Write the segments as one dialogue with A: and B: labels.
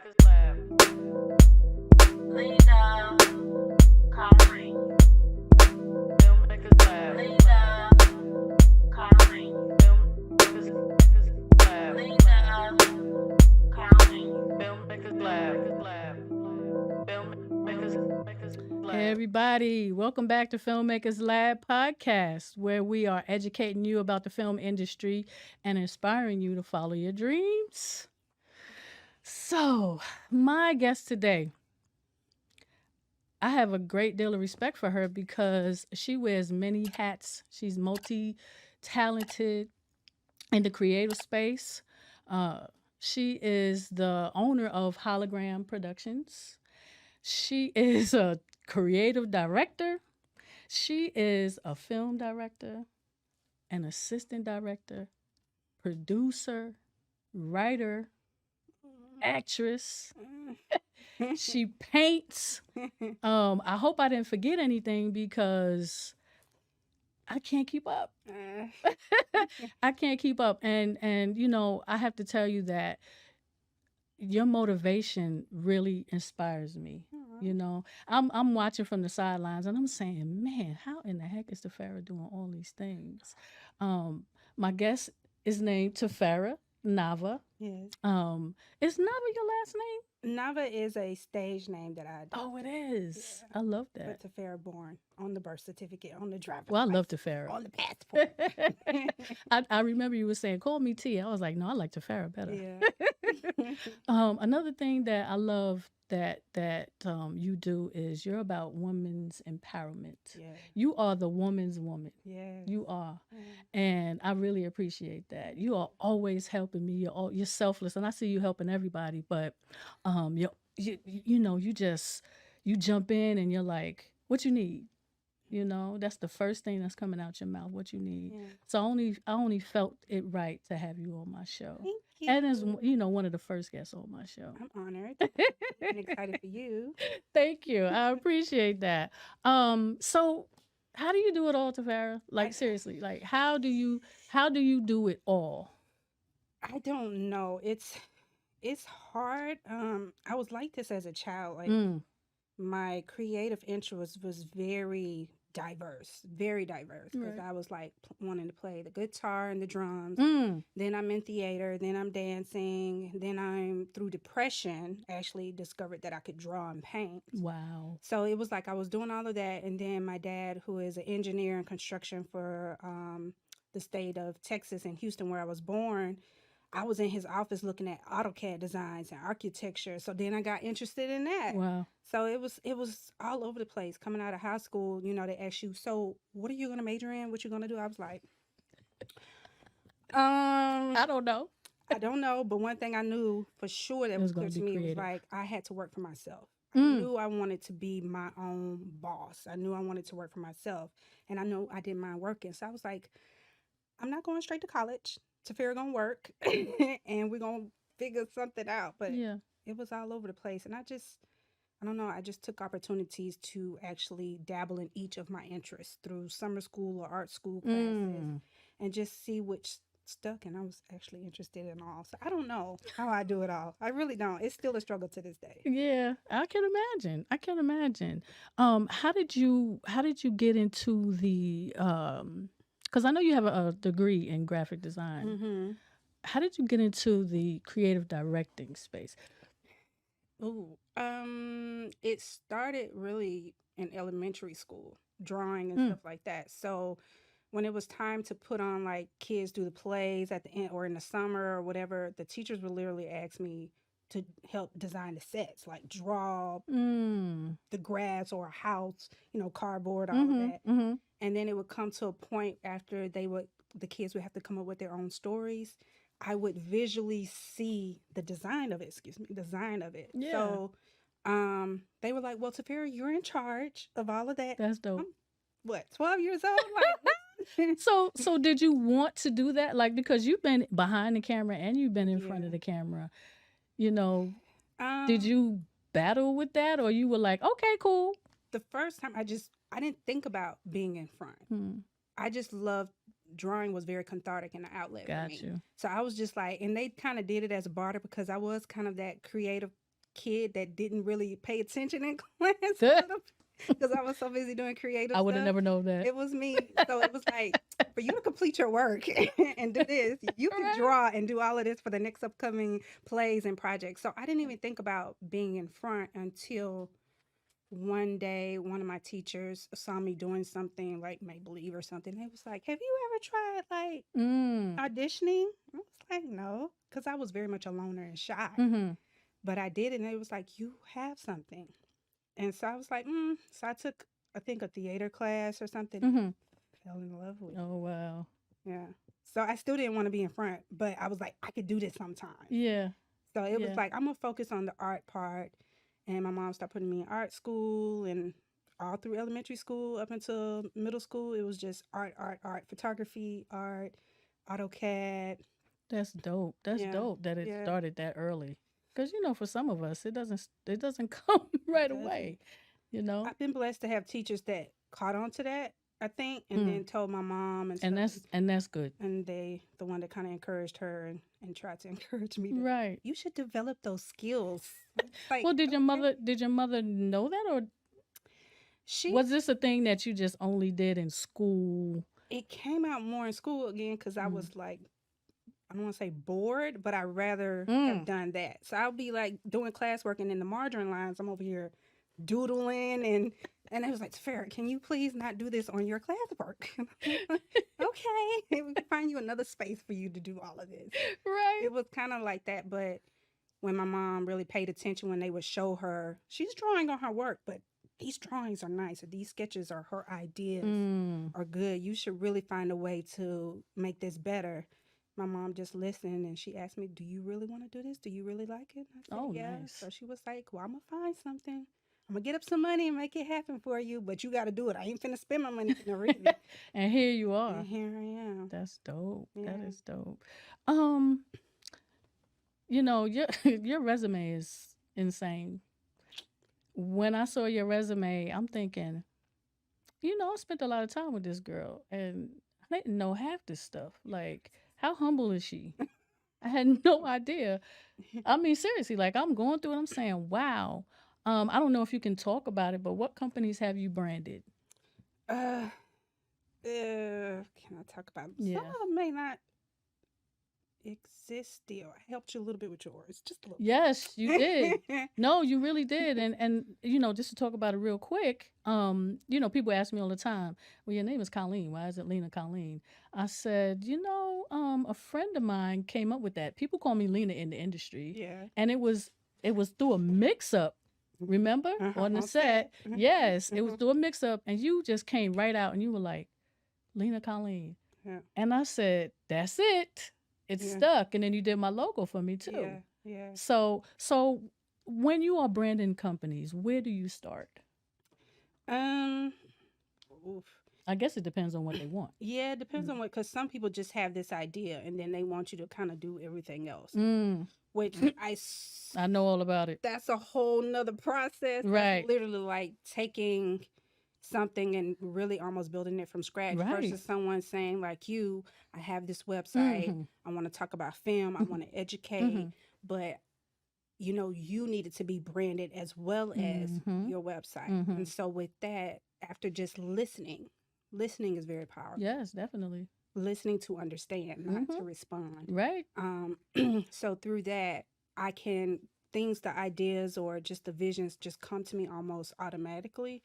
A: Filmmakers Lab. Lena-Colleen. Filmmakers Lab. Lena-Colleen. Filmmakers Lab. Lena-Colleen. Filmmakers Lab. Filmmakers Lab.
B: Hey everybody, welcome back to Filmmakers Lab Podcast, where we are educating you about the film industry and inspiring you to follow your dreams. So, my guest today, I have a great deal of respect for her because she wears many hats. She's multi-talented in the creative space. She is the owner of Hologram Productions. She is a creative director. She is a film director, an assistant director, producer, writer, actress. She paints. I hope I didn't forget anything because I can't keep up. I can't keep up. And you know, I have to tell you that your motivation really inspires me. You know, I'm watching from the sidelines and I'm saying, man, how in the heck is Tifarah doing all these things? My guest is named Tifarah Naava.
C: Yes.
B: Is Naava your last name?
C: Nava is a stage name that I
B: Oh, it is. I love that.
C: But Tifarah born on the birth certificate, on the driver's
B: Well, I love
C: license,
B: Tifarah.
C: on the passport.
B: I remember you were saying, call me T. I was like, no, I like Tifarah better.
C: Yeah.
B: Another thing that I love that you do is you're about women's empowerment.
C: Yeah.
B: You are the woman's woman.
C: Yeah.
B: You are, and I really appreciate that. You are always helping me. You're selfless, and I see you helping everybody. But you know, you jump in and you're like, what you need. You know, that's the first thing that's coming out your mouth. What you need.
C: Yeah.
B: So I only felt it right to have you on my show.
C: Thank you.
B: And as you know, one of the first guests on my show.
C: I'm honored and excited for you.
B: Thank you. I appreciate that. So how do you do it all, Tifarah? Like seriously, like how do you do it all?
C: I don't know. It's hard. I was like this as a child. Like my creative interest was very diverse, because
B: Right.
C: I was like wanting to play the guitar and the drums. Then I'm in theater, then I'm dancing, then I'm through depression actually discovered that I could draw and paint.
B: Wow.
C: So it was like I was doing all of that, and then my dad, who is an engineer in construction for the state of Texas in Houston, where I was born, I was in his office looking at AutoCAD designs and architecture. So then I got interested in that.
B: Wow.
C: So it was all over the place. Coming out of high school, you know, they ask you, so what are you gonna major in? What you gonna do? I was like,
B: I don't know.
C: I don't know. But one thing I knew for sure that
B: It
C: was
B: was
C: clear
B: gonna
C: to
B: be
C: me was
B: creative.
C: like I had to work for myself. I knew I wanted to be my own boss. I knew I wanted to work for myself, and I know I didn't mind working. So I was like, I'm not going straight to college. Tifarah gonna work, and we're gonna figure something out. But
B: Yeah.
C: it was all over the place, and I don't know. I just took opportunities to actually dabble in each of my interests through summer school or art school classes, and just see which stuck. And I was actually interested in all. So I don't know how I do it all. I really don't. It's still a struggle to this day.
B: Yeah, I can imagine. I can imagine. How did you get into the because I know you have a degree in graphic design.
C: Mm-hmm.
B: How did you get into the creative directing space?
C: Ooh, it started really in elementary school, drawing and stuff like that. So when it was time to put on like kids do the plays at the end or in the summer or whatever, the teachers would literally ask me to help design the sets, like draw the grass or a house, you know, cardboard, all of that. And then it would come to a point after the kids would have to come up with their own stories. I would visually see the design of it.
B: Yeah.
C: So they were like, well, Tifarah, you're in charge of all of that.
B: That's dope.
C: What, 12 years old? Like,
B: So did you want to do that? Like, because you've been behind the camera and you've been in front of the camera, you know, did you battle with that, or you were like, okay, cool?
C: The first time I didn't think about being in front. I just loved drawing, was very cathartic and an outlet for me.
B: You.
C: So I was just like, and they kind of did it as a barter because I was kind of that creative kid that didn't really pay attention in class because I was so busy doing creative
B: I would have
C: stuff.
B: never known that.
C: It was me. So it was like, for you to complete your work and do this, you can
B: Right.
C: draw and do all of this for the next upcoming plays and projects. So I didn't even think about being in front until one day one of my teachers saw me doing something like Make Believe or something. They was like, have you ever tried like auditioning? I was like, no, because I was very much a loner and shy.
B: Mm-hmm.
C: But I did, and it was like, you have something. And so I was like, So I took, I think, a theater class or something.
B: Mm-hmm.
C: Fell in love with it.
B: Oh, wow.
C: Yeah. So I still didn't want to be in front, but I was like, I could do this sometime.
B: Yeah.
C: So it was
B: Yeah.
C: like, I'm going to focus on the art part. And my mom started putting me in art school, and all through elementary school up until middle school, it was just art, photography, art, AutoCAD.
B: That's dope. That's
C: Yeah.
B: dope that it
C: Yeah.
B: started that early. Because, you know, for some of us, it doesn't come right
C: doesn't.
B: away, you know?
C: I've been blessed to have teachers that caught on to that, I think, and then told my mom and stuff.
B: And that's good.
C: And they, the one that kind of encouraged her and tried to encourage me to,
B: Right.
C: you should develop those skills. Like,
B: Well, did your mother know that, or was this a thing that you just only did in school?
C: It came out more in school again because I was like, I don't want to say bored, but I'd rather have done that. So I'll be like doing classwork, and in the margarine lines, I'm over here doodling, and I was like, Tifarah, can you please not do this on your classwork? Okay, we can find you another space for you to do all of this.
B: Right.
C: It was kind of like that, but when my mom really paid attention, when they would show her, she's drawing on her work, but these drawings are nice, or these sketches or her ideas are good. You should really find a way to make this better. My mom just listened, and she asked me, do you really want to do this? Do you really like it? I said, yeah.
B: Nice.
C: So she was like, well, I'm going to find something. I'm going to get up some money and make it happen for you, but you got to do it. I ain't finna spend my money for no reason.
B: And here you are.
C: And here I am.
B: That's dope.
C: Yeah.
B: That is dope. You know, your resume is insane. When I saw your resume, I'm thinking, you know, I spent a lot of time with this girl, and I didn't know half this stuff. Like, how humble is she? I had no idea. I mean, seriously, like, I'm going through it, I'm saying, wow. I don't know if you can talk about it, but what companies have you branded?
C: Can I talk about it?
B: Yeah.
C: Some of them may not exist still. I helped you a little bit with yours, just a little.
B: Yes, you did. No, you really did. And you know, just to talk about it real quick, you know, people ask me all the time, well, your name is Colleen. Why is it Lena-Colleen? I said, you know, a friend of mine came up with that. People call me Lena in the industry.
C: Yeah.
B: And it was through a mix-up. Remember? On the set. Yes, it was through a mix-up, and you just came right out and you were like, Lena-Colleen.
C: Yeah.
B: And I said, that's it. It's stuck. And then you did my logo for me too.
C: Yeah. Yeah.
B: So when you are branding companies, where do you start?
C: Oof.
B: I guess it depends on what they want.
C: Yeah, it depends on what, because some people just have this idea and then they want you to kind of do everything else, which
B: I know all about it.
C: That's a whole nother process.
B: Right.
C: That's literally like taking something and really almost building it from scratch versus someone saying like you, I have this website, I want to talk about film, I want to educate, but you know, you need it to be branded as well as your website. And so with that, after just listening is very powerful.
B: Yes, definitely.
C: Listening to understand, not to respond.
B: Right.
C: So through that, I can, the ideas or just the visions just come to me almost automatically.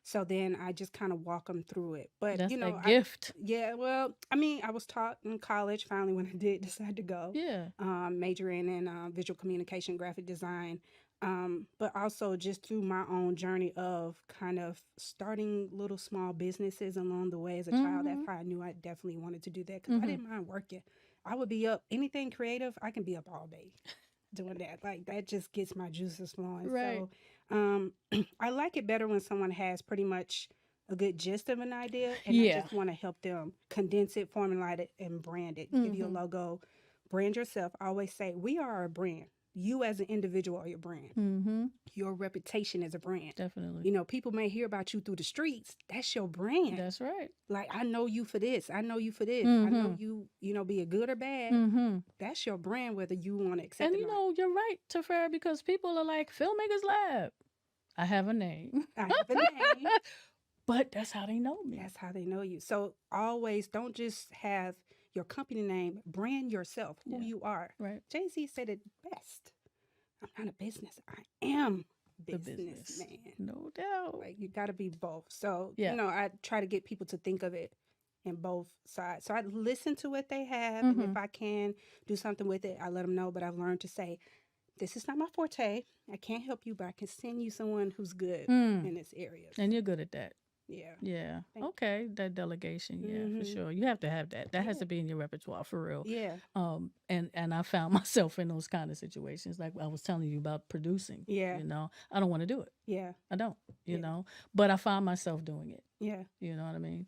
C: So then I just kind of walk them through it. But,
B: that's
C: you know,
B: a gift.
C: Yeah, well, I mean, I was taught in college finally when I did decide to go.
B: Yeah.
C: Majoring in visual communication, graphic design. But also just through my own journey of kind of starting little small businesses along the way as a child. That's how I knew I definitely wanted to do that, because I didn't mind working. I would be up, anything creative, I can be up all day doing that. Like, that just gets my juices flowing.
B: Right.
C: So I like it better when someone has pretty much a good gist of an idea, and I just want to help them condense it, formulate it, and brand it. Give you a logo, brand yourself. I always say we are a brand. you as an individual are your brand.
B: Mm-hmm.
C: Your reputation is a brand.
B: Definitely.
C: You know, people may hear about you through the streets. That's your brand.
B: That's right.
C: Like, I know you for this. I know you for this. I
B: Mm-hmm.
C: know you know, be it good or bad.
B: Mm-hmm.
C: That's your brand, whether you want to accept
B: And
C: it
B: you
C: or not.
B: know, you're right, Tifarah, because people are like, Filmmakers Lab. I have a name.
C: I have a name.
B: But that's how they know me.
C: That's how they know you. So always don't just have your company name, brand yourself, who
B: Yeah.
C: you are.
B: Right.
C: Jay-Z said it best. I'm not a business. I am
B: The
C: businessman.
B: business. No doubt.
C: Like, you got to be both. So,
B: Yeah.
C: you know, I try to get people to think of it in both sides. So I listen to what they have.
B: Mhm.
C: And if I can do something with it, I let them know. But I've learned to say, this is not my forte. I can't help you, but I can send you someone who's good
B: Mm.
C: in this area.
B: And you're good at that.
C: Yeah.
B: Yeah.
C: Thank you.
B: Okay. That delegation. Yeah, for
C: Mhm.
B: sure. You have to have that. That has
C: Yeah.
B: to be in your repertoire for real.
C: Yeah.
B: And I found myself in those kind of situations, like I was telling you about producing.
C: Yeah.
B: You know, I don't want to do it.
C: Yeah.
B: I don't. You
C: Yeah.
B: know, but I find myself doing it.
C: Yeah.
B: You know what I mean?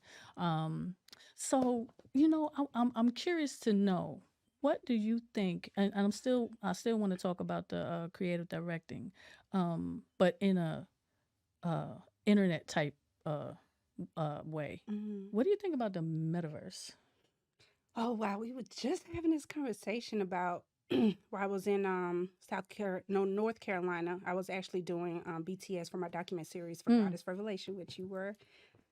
B: So you know, I'm curious to know, what do you think? And I still want to talk about the creative directing, but in a internet type way.
C: Mhm.
B: What do you think about the metaverse?
C: Oh, wow. We were just having this conversation about while I was in North Carolina. I was actually doing BTS for my document series for
B: Mm.
C: Goddess Revelation, which you were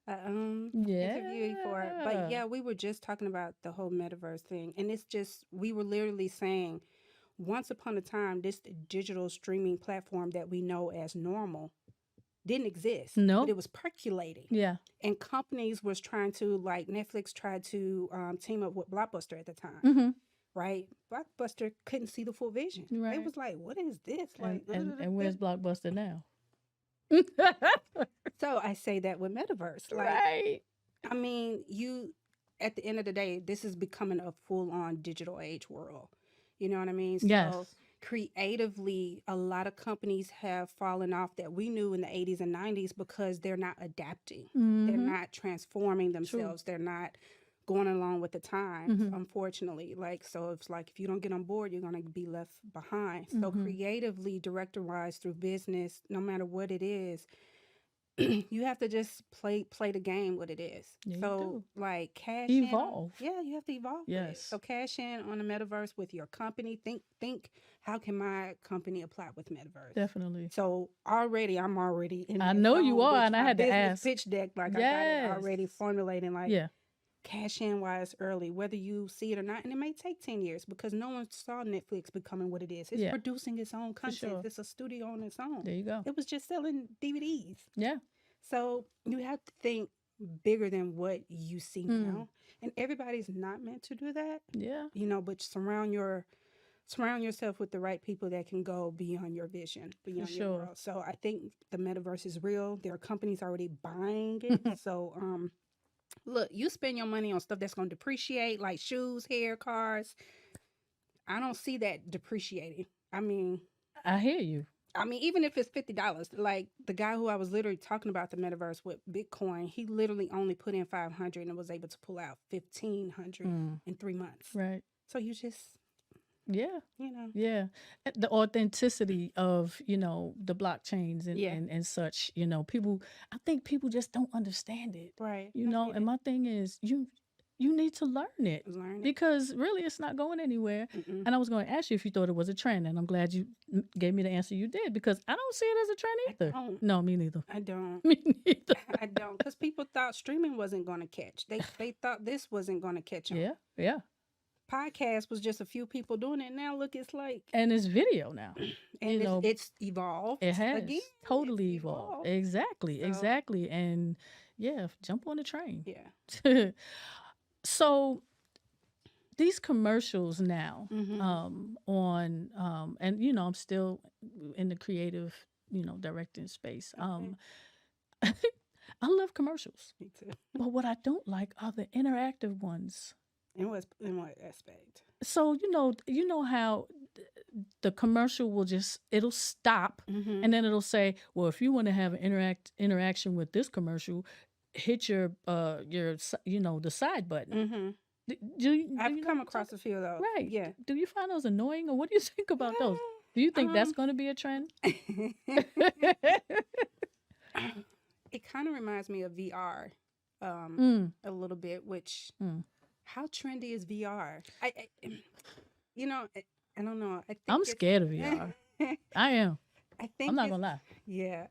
C: interviewing for. But
B: Yeah.
C: yeah, we were just talking about the whole metaverse thing. And it's just, we were literally saying, once upon a time, this digital streaming platform that we know as normal didn't exist.
B: No.
C: But it was percolating.
B: Yeah.
C: And companies was trying to, like Netflix tried to team up with Blockbuster at the time,
B: Mm-hmm.
C: right? Blockbuster couldn't see the full vision.
B: Right.
C: It was like, what is this? Like,
B: And where's Blockbuster now?
C: So I say that with Metaverse. Like,
B: Right.
C: I mean, at the end of the day, this is becoming a full-on digital age world. You know what I mean? So
B: Yes.
C: creatively, a lot of companies have fallen off that we knew in the 80s and 90s because they're not adapting. They're
B: Mhm.
C: not transforming themselves. They're not going along with the times,
B: Mhm.
C: unfortunately. Like, so it's like, if you don't get on board, you're going to be left behind. So
B: Mhm.
C: creatively, director-wise, through business, no matter what it is, you have to just play the game what it is.
B: Yeah, you
C: So like cash
B: Evolve.
C: in. Yeah, you have to evolve. with it.
B: Yes.
C: So cash in on the metaverse with your company. Think how can my company apply with metaverse?
B: Definitely.
C: So I'm already in
B: I
C: that
B: know you
C: zone,
B: are,
C: which
B: and I
C: my
B: had to
C: business
B: ask.
C: pitch deck, like I got it already
B: Yes.
C: formulating, like
B: Yeah.
C: cash in wise early, whether you see it or not. And it may take 10 years because no one saw Netflix becoming what it is. It's
B: Yeah.
C: producing its own content.
B: sure.
C: It's a studio on its own.
B: There you go.
C: It was just selling DVDs.
B: Yeah.
C: So you have to think bigger than what you see
B: Mm.
C: now. And everybody's not meant to do that,
B: Yeah.
C: you know, but surround yourself with the right people that can go beyond your vision, beyond your
B: sure.
C: world. So I think the metaverse is real. There are companies already buying it. So look, you spend your money on stuff that's going to depreciate, like shoes, hair, cars. I don't see that depreciating. I mean,
B: I hear you.
C: even if it's $50, like the guy who I was literally talking about the metaverse with Bitcoin, he literally only put in 500 and was able to pull out 1,500
B: Mm.
C: in 3 months.
B: Right.
C: So you just,
B: Yeah.
C: you know,
B: Yeah. The authenticity of, the blockchains and,
C: Yeah.
B: and such, I think people just don't understand it,
C: right?
B: and my thing is you need to learn it
C: learn it.
B: because really it's not going anywhere.
C: Mm-mm.
B: And I was going to ask you if you thought it was a trend, and I'm glad you gave me the answer you did, because I don't see it as a trend
C: I
B: either.
C: don't.
B: No, me neither.
C: I don't.
B: Me neither.
C: I don't, because people thought streaming wasn't going to catch. They thought this wasn't going to catch on.
B: Yeah, yeah.
C: Podcast was just a few people doing it. Now look, it's like,
B: And it's video now.
C: and
B: know,
C: it's evolved.
B: It has
C: again.
B: totally
C: It's
B: evolved. Exactly,
C: So-
B: exactly. And yeah, jump on the train.
C: Yeah.
B: So these commercials now,
C: Mhm.
B: and I'm still in the creative, directing space. I love commercials,
C: Me too.
B: but what I don't like are the interactive ones.
C: In what aspect?
B: So you know how the commercial it'll stop,
C: Mm-hmm.
B: and then it'll say, well, if you want to have an interaction with this commercial, hit your the side button.
C: Mm-hmm.
B: Do you know
C: I've
B: what
C: come
B: I'm
C: across
B: talking-
C: a few of those.
B: right.
C: Yeah.
B: Do you find those annoying, or what do you think about those? Do you think that's
C: Um,
B: going to be a trend?
C: it kind of reminds me of VR,
B: Mm,
C: a little bit. Which,
B: mm.
C: how trendy is VR? You know, I don't know. I think
B: I'm
C: it's,
B: scared of VR. I am.
C: I
B: I'm
C: think
B: not
C: it's,
B: gonna lie.
C: yeah,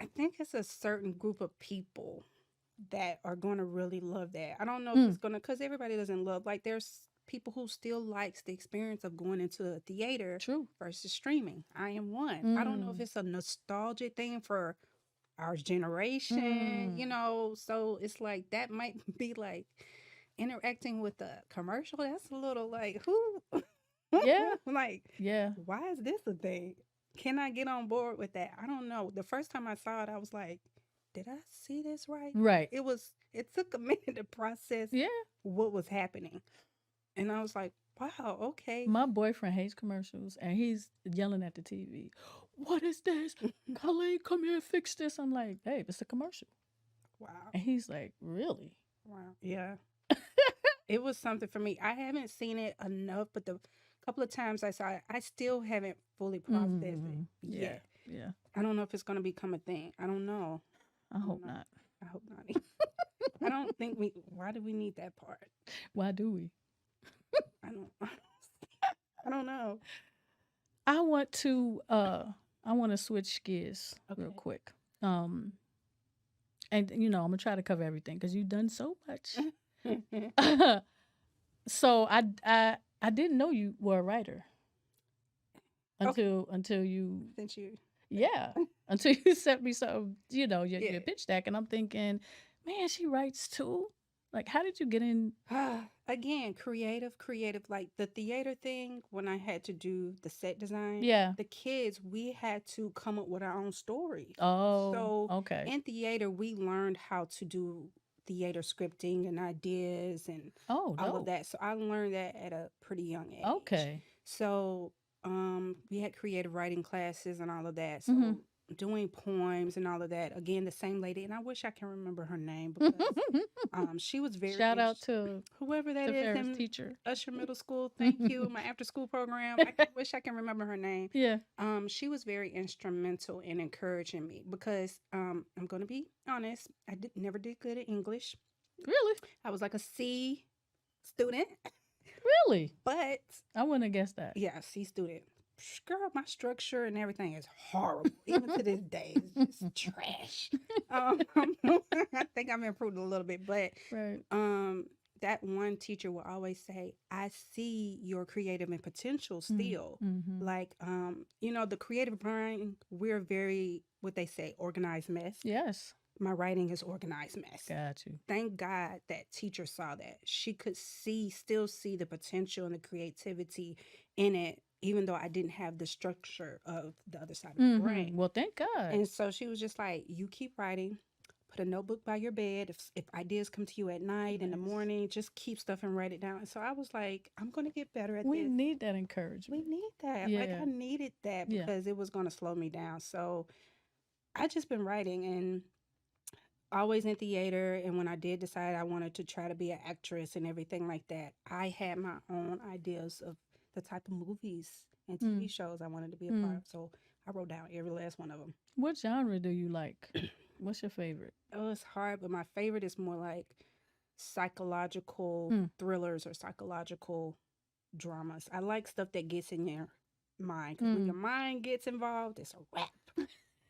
C: I think it's a certain group of people that are going to really love that. I don't know if
B: Mm,
C: it's going to, because everybody doesn't love, like, there's people who still likes the experience of going into a theater
B: true.
C: versus streaming. I am one. I don't know if
B: Mm,
C: it's a nostalgic thing for our generation,
B: mm.
C: so it's like that might be like interacting with the commercial. That's a little like, who,
B: Yeah,
C: like,
B: yeah.
C: why is this a thing? Can I get on board with that? I don't know. The first time I saw it, I was like, did I see this right? Like,
B: Right.
C: it took a minute to process
B: Yeah.
C: what was happening. And I was like, wow, okay.
B: My boyfriend hates commercials and he's yelling at the TV. What is this? Colleen, come here, fix this. I'm like, babe, it's a commercial.
C: Wow.
B: And he's like, really?
C: Wow. Yeah. It was something for me. I haven't seen it enough, but the couple of times I saw it, I still haven't fully processed it
B: Yeah.
C: yet.
B: Yeah.
C: I don't know if it's going to become a thing. I don't know.
B: I
C: I don't
B: hope
C: know.
B: not.
C: I hope not. I don't think why do we need that part?
B: Why do we?
C: I don't, I don't know.
B: I want to switch gears real
C: Okay.
B: quick. And I'm gonna try to cover everything because you've done so much. So I didn't know you were a writer
C: Okay.
B: until you
C: Since you,
B: yeah until you sent me some your
C: yeah.
B: pitch deck and I'm thinking, man, she writes too. Like, how did you get in?
C: Again, creative. Like the theater thing, when I had to do the set design,
B: Yeah.
C: the kids, we had to come up with our own stories.
B: Oh,
C: So
B: okay.
C: in theater, we learned how to do theater scripting and ideas and
B: Oh,
C: all of
B: no.
C: that. So I learned that at a pretty young age.
B: Okay.
C: So we had creative writing classes and all of that.
B: hmm
C: So doing poems and all of that. Again, the same lady, and I wish I can remember her name because she was very
B: Shout out to
C: whoever that is
B: Farrah's
C: in
B: teacher.
C: Usher Middle School. Thank you, my after school program. Wish I can remember her name.
B: Yeah.
C: She was very instrumental in encouraging me because I'm going to be honest. I never did good at English.
B: Really?
C: I was like a C student,
B: Really?
C: but
B: I wouldn't have guessed that.
C: yeah, C student. Girl, my structure and everything is horrible. Even to this day, it's just trash. I think I've improved a little bit, but
B: Right.
C: that one teacher will always say, "I see your creative and potential
B: Mm,
C: still."
B: Mm-hmm.
C: Like, the creative brain, we're very what they say, organized mess.
B: Yes.
C: My writing is organized mess.
B: Got you.
C: Thank God that teacher saw that. She could still see the potential and the creativity in it, even though I didn't have the structure of the other side of the brain.
B: Well, thank God.
C: And so she was just like, you keep writing, put a notebook by your bed. If ideas come to you at night, in the
B: Nice.
C: morning, just keep stuff and write it down. And so I was like, I'm going to get better at
B: We
C: this.
B: need that
C: We
B: encouragement.
C: need that. Like,
B: Yeah.
C: I needed that
B: Yeah.
C: because it was going to slow me down. So I just been writing and always in theater. And when I did decide I wanted to try to be an actress and everything like that, I had my own ideas of the type of movies and TV
B: Mm.
C: shows I wanted to be a part
B: Mm.
C: of. So I wrote down every last one of them.
B: What genre do you like? What's your favorite?
C: Oh, it's hard, but my favorite is more like psychological
B: Mm.
C: thrillers or psychological dramas. I like stuff that gets in your mind because when your
B: Mm.
C: mind gets involved, it's a wrap.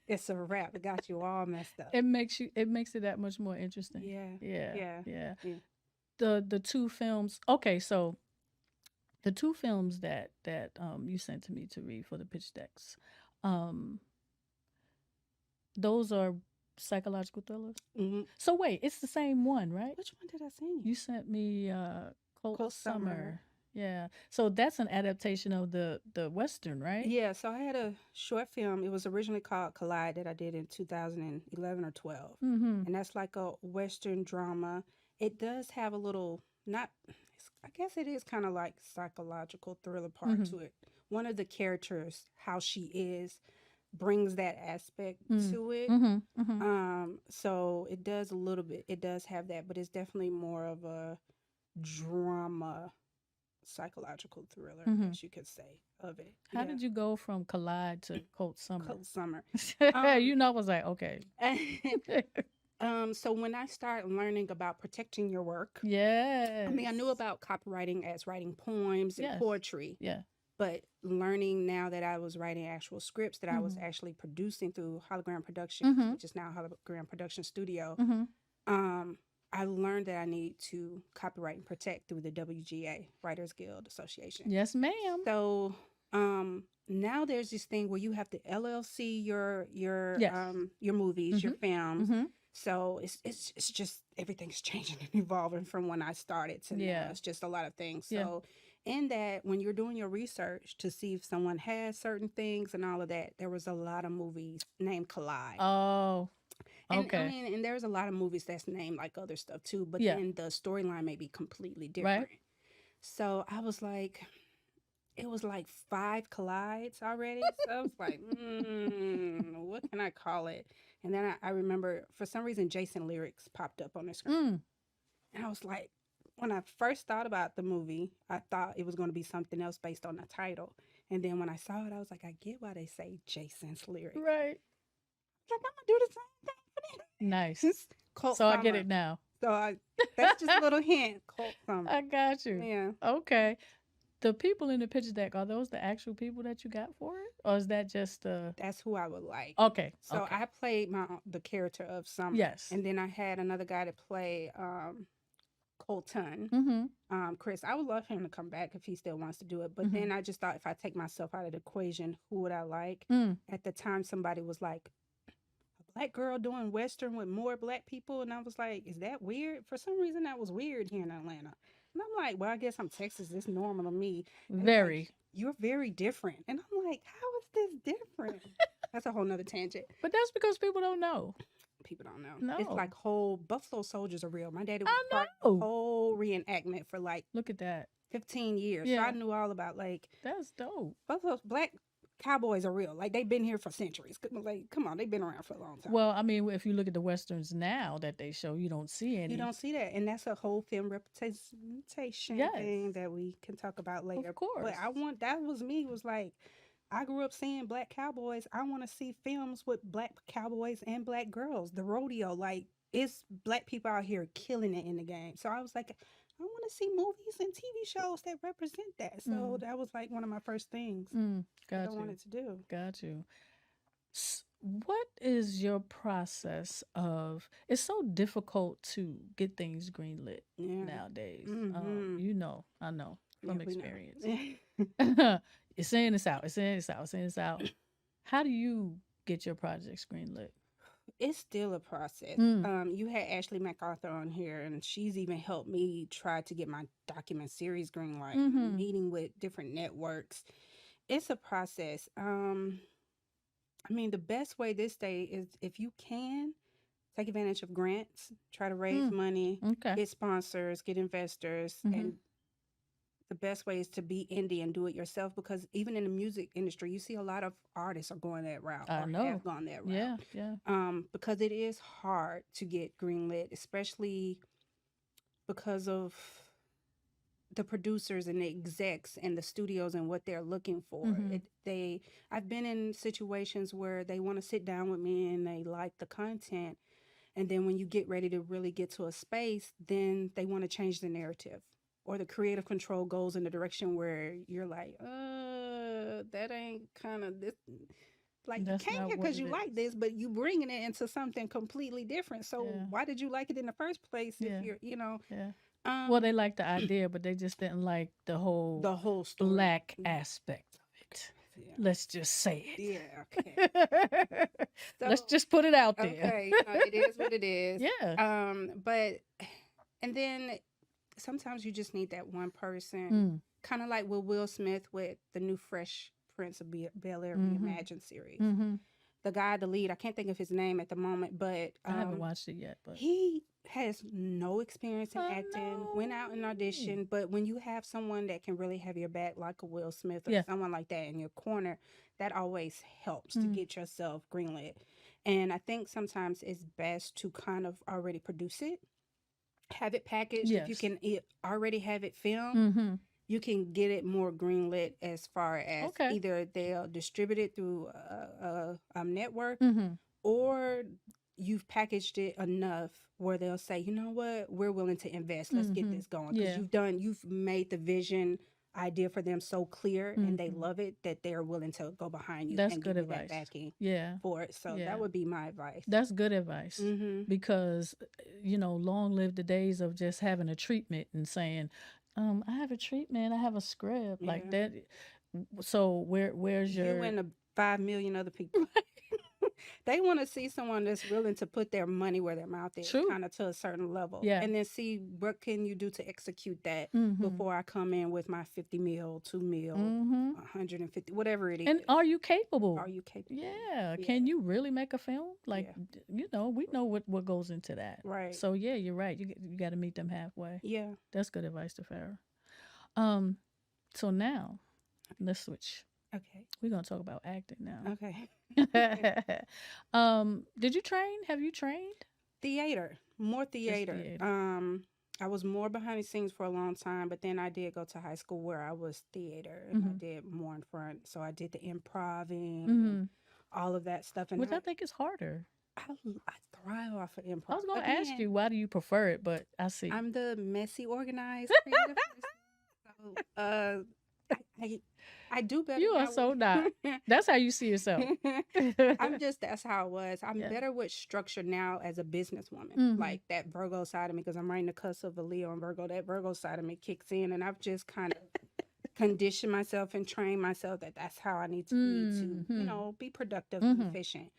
C: It's a wrap. It got you all messed up.
B: It makes it that much more interesting.
C: Yeah.
B: Yeah.
C: Yeah.
B: Yeah.
C: Yeah.
B: The two films. Okay, so the two films that you sent to me to read for the pitch decks, um, those are psychological thrillers.
C: Mhm.
B: So wait, it's the same one, right?
C: Which one did I send you?
B: You sent me Cold
C: Cold
B: Summer.
C: Summer.
B: Yeah. So that's an adaptation of the Western, right?
C: Yeah, so I had a short film. It was originally called Collide that I did in 2011 or 12.
B: Mm-hmm.
C: And that's like a Western drama. It does have a little, I guess it is kind of like psychological thriller part
B: Mm-hmm.
C: to it. One of the characters, how she is, brings that aspect
B: Mm.
C: to it.
B: Mm-hmm. Mm-hmm.
C: So it does a little bit, it does have that, but it's definitely more of a drama psychological thriller,
B: Mhm.
C: as you could say, of it.
B: How
C: Yeah.
B: did you go from Collide to Cold Summer?
C: Cold Summer.
B: You know, I was like, okay.
C: So when I started learning about protecting your work,
B: Yes.
C: I mean, I knew about copywriting as writing poems and
B: Yes.
C: poetry,
B: Yeah.
C: but learning now that I was writing actual scripts that I was
B: Mhm.
C: actually producing through Hologram Productions,
B: Mhm.
C: which is now Hologram Production Studio,
B: Mhm.
C: I learned that I need to copyright and protect through the WGA, Writers Guild Association.
B: Yes, ma'am.
C: So now there's this thing where you have to LLC your
B: Yes.
C: movies, your
B: Mhm.
C: films.
B: Mhm.
C: So it's just everything's changing and evolving from when I started to now.
B: Yeah.
C: It's just a lot of things.
B: Yeah.
C: So in that, when you're doing your research to see if someone has certain things and all of that, there was a lot of movies named Collide.
B: Oh,
C: And I
B: okay.
C: mean, and there's a lot of movies that's named like other stuff too, but
B: Yeah.
C: then the storyline may be completely different.
B: Right.
C: So I was like, it was like 5 collides already. So I was like, what can I call it? And then I remember for some reason Jason lyrics popped up on the screen.
B: Mm.
C: And I was like, when I first thought about the movie, I thought it was going to be something else based on the title. And then when I saw it, I was like, I get why they say Jason's lyrics.
B: Right.
C: Like, I'm going to do the same thing for them.
B: Nice.
C: Cult
B: So I get
C: Summer.
B: it now.
C: So that's just a little hint. Cult Summer.
B: I got you.
C: Yeah.
B: Okay. The people in the pitch deck, are those the actual people that you got for it? Or is that just
C: That's who I would like.
B: Okay.
C: So
B: okay.
C: I played the character of Summer.
B: Yes.
C: And then I had another guy to play Colton.
B: Mm-hmm.
C: Chris, I would love him to come back if he still wants to do it. But
B: Mhm.
C: then I just thought, if I take myself out of the equation, who would I like?
B: Mm.
C: At the time, somebody was like, a black girl doing Western with more black people. And I was like, is that weird? For some reason, that was weird here in Atlanta. And I'm like, well, I guess I'm Texas. It's normal to me. And it's like,
B: Very.
C: you're very different. And I'm like, how is this different? That's a whole nother tangent.
B: But that's because people don't know.
C: People don't know. It's
B: No.
C: like whole Buffalo Soldiers are real. My daddy was
B: I
C: part of the
B: know.
C: whole reenactment for like
B: Look at that.
C: 15 years. So
B: Yeah.
C: I knew all about like
B: That's dope.
C: Buffalo black cowboys are real. Like they've been here for centuries. Like, come on, they've been around for a long time.
B: Well, I mean, if you look at the westerns now that they show, you don't see any.
C: You don't see that. And that's a whole film representation
B: Yes.
C: thing that we can talk about later.
B: Of course.
C: But that was me, was like, I grew up seeing black cowboys. I want to see films with black cowboys and black girls. The rodeo, like, it's black people out here killing it in the game. So I was like, I want to see movies and TV shows that represent that. So that was like one of my first things that
B: Got
C: I
B: you.
C: wanted to do.
B: Got you. What is your process of? It's so difficult to get things greenlit
C: Yeah.
B: nowadays.
C: Mhm.
B: You know, I know from
C: Yeah, we know.
B: experience. It's saying this out. It's saying this out. It's saying this out. How do you get your projects greenlit?
C: It's still a process. You had Ashley MacArthur on here, and she's even helped me try to get my document series Greenlight,
B: Mhm.
C: meeting with different networks. It's a process. I mean, the best way this day is, if you can, take advantage of grants, try to raise money,
B: Okay.
C: get sponsors, get investors,
B: Mhm.
C: and the best way is to be indie and do it yourself, because even in the music industry, you see a lot of artists are going that route
B: I
C: or
B: know.
C: have gone that route.
B: Yeah, yeah.
C: Because it is hard to get greenlit, especially because of the producers and the execs and the studios and what they're looking for.
B: Mhm.
C: I've been in situations where they want to sit down with me and they like the content, and then when you get ready to really get to a space, then they want to change the narrative, or the creative control goes in the direction where you're like, that ain't kind of this. Like,
B: That's
C: you came
B: not
C: here
B: what
C: because
B: it
C: you like
B: is.
C: this, but you bringing it into something completely different. So
B: Yeah.
C: why did you like it in the first place?
B: Yeah.
C: If you're,
B: Yeah. Well, they liked the idea, but they just didn't like the whole
C: story.
B: black aspect of it.
C: Yeah.
B: Let's just say it.
C: Yeah. Okay.
B: Let's
C: So,
B: just put it out there.
C: okay. It is what it is.
B: Yeah.
C: And then sometimes you just need that one person,
B: Mm.
C: kind of like with Will Smith with the new Fresh Prince of Bel-Air
B: Mhm.
C: Reimagined series.
B: Mm-hmm.
C: The guy, the lead, I can't think of his name at the moment, but
B: I haven't watched it yet, but
C: he has no experience in
B: I
C: acting, went out and
B: know.
C: auditioned. But when you have someone that can really have your back, like a Will Smith or
B: Yeah.
C: someone like that in your corner, that always helps to
B: Mm.
C: get yourself greenlit. And I think sometimes it's best to kind of already produce it, have it packaged. If you
B: Yes.
C: can already have it filmed,
B: Mm-hmm.
C: you can get it more greenlit as far as
B: Okay.
C: either they'll distribute it through a network,
B: Mm-hmm.
C: or you've packaged it enough where they'll say, you know what, we're willing to invest. Let's get
B: Mm-hmm.
C: this going. Because
B: Yeah.
C: you've made the vision idea for them so clear and they
B: Mm-hmm.
C: love it that they're willing to go behind you
B: That's
C: and
B: good
C: give you that
B: advice.
C: backing
B: Yeah.
C: for it. So
B: Yeah.
C: that would be my advice.
B: That's good advice
C: Mm-hmm.
B: because, long live the days of just having a treatment and saying, I have a treatment, I have a script like
C: Yeah.
B: that. So where's
C: You
B: your
C: and the 5 million other people. They want to see someone that's willing to put their money where their mouth is,
B: True.
C: kind of to a certain level,
B: Yeah.
C: and then see what can you do to execute that
B: Mm-hmm.
C: before I come in with my 50 mil, 2 mil,
B: Mm-hmm.
C: 150, whatever it is.
B: And are you capable?
C: Are you capable?
B: Yeah.
C: Yeah.
B: Can you really make a film? Like,
C: Yeah.
B: we know what goes into that.
C: Right.
B: So yeah, you're right. You got to meet them halfway.
C: Yeah.
B: That's good advice, Tifarah. So now let's switch.
C: Okay.
B: We're gonna talk about acting now.
C: Okay.
B: Did you train? Have you trained?
C: Theater. More theater.
B: theater.
C: I was more behind the scenes for a long time, but then I did go to high school where I was theater and I did more in front. So I did the improving, and all of that stuff. And
B: Which I think is harder.
C: I thrive off of improv.
B: I was gonna ask you why do you prefer it, but I see.
C: I'm the messy, organized, creative person. So I do better.
B: You are
C: now
B: so
C: with-
B: not. That's how you see yourself.
C: that's how it was. I'm
B: Yeah.
C: better with structure now as a businesswoman.
B: Mhm.
C: Like that Virgo side of me, because I'm writing the cusp of a Leo and Virgo. That Virgo side of me kicks in, and I've just kind of conditioned myself and trained myself that that's how I need to be to,
B: Mhm.
C: be productive and
B: Mhm.
C: efficient.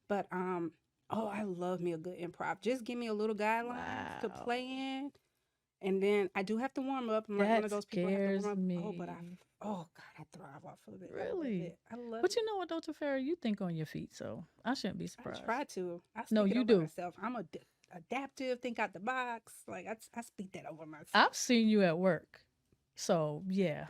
C: But I love me a good improv. Just give me a little guidelines to
B: Wow.
C: play in. And then I do have to warm up. I'm like one
B: That
C: of those people that have to
B: scares
C: warm up. Oh, but
B: me.
C: God, I thrive off of it. I love
B: Really?
C: it. I love
B: But
C: it.
B: you know what, though, Tifarah, you think on your feet, so I shouldn't be
C: I
B: surprised.
C: try to. I speak
B: No,
C: it
B: you
C: over
B: do.
C: myself. I'm adaptive, think out the box. Like I speak that over myself.
B: I've seen you at work, so yeah,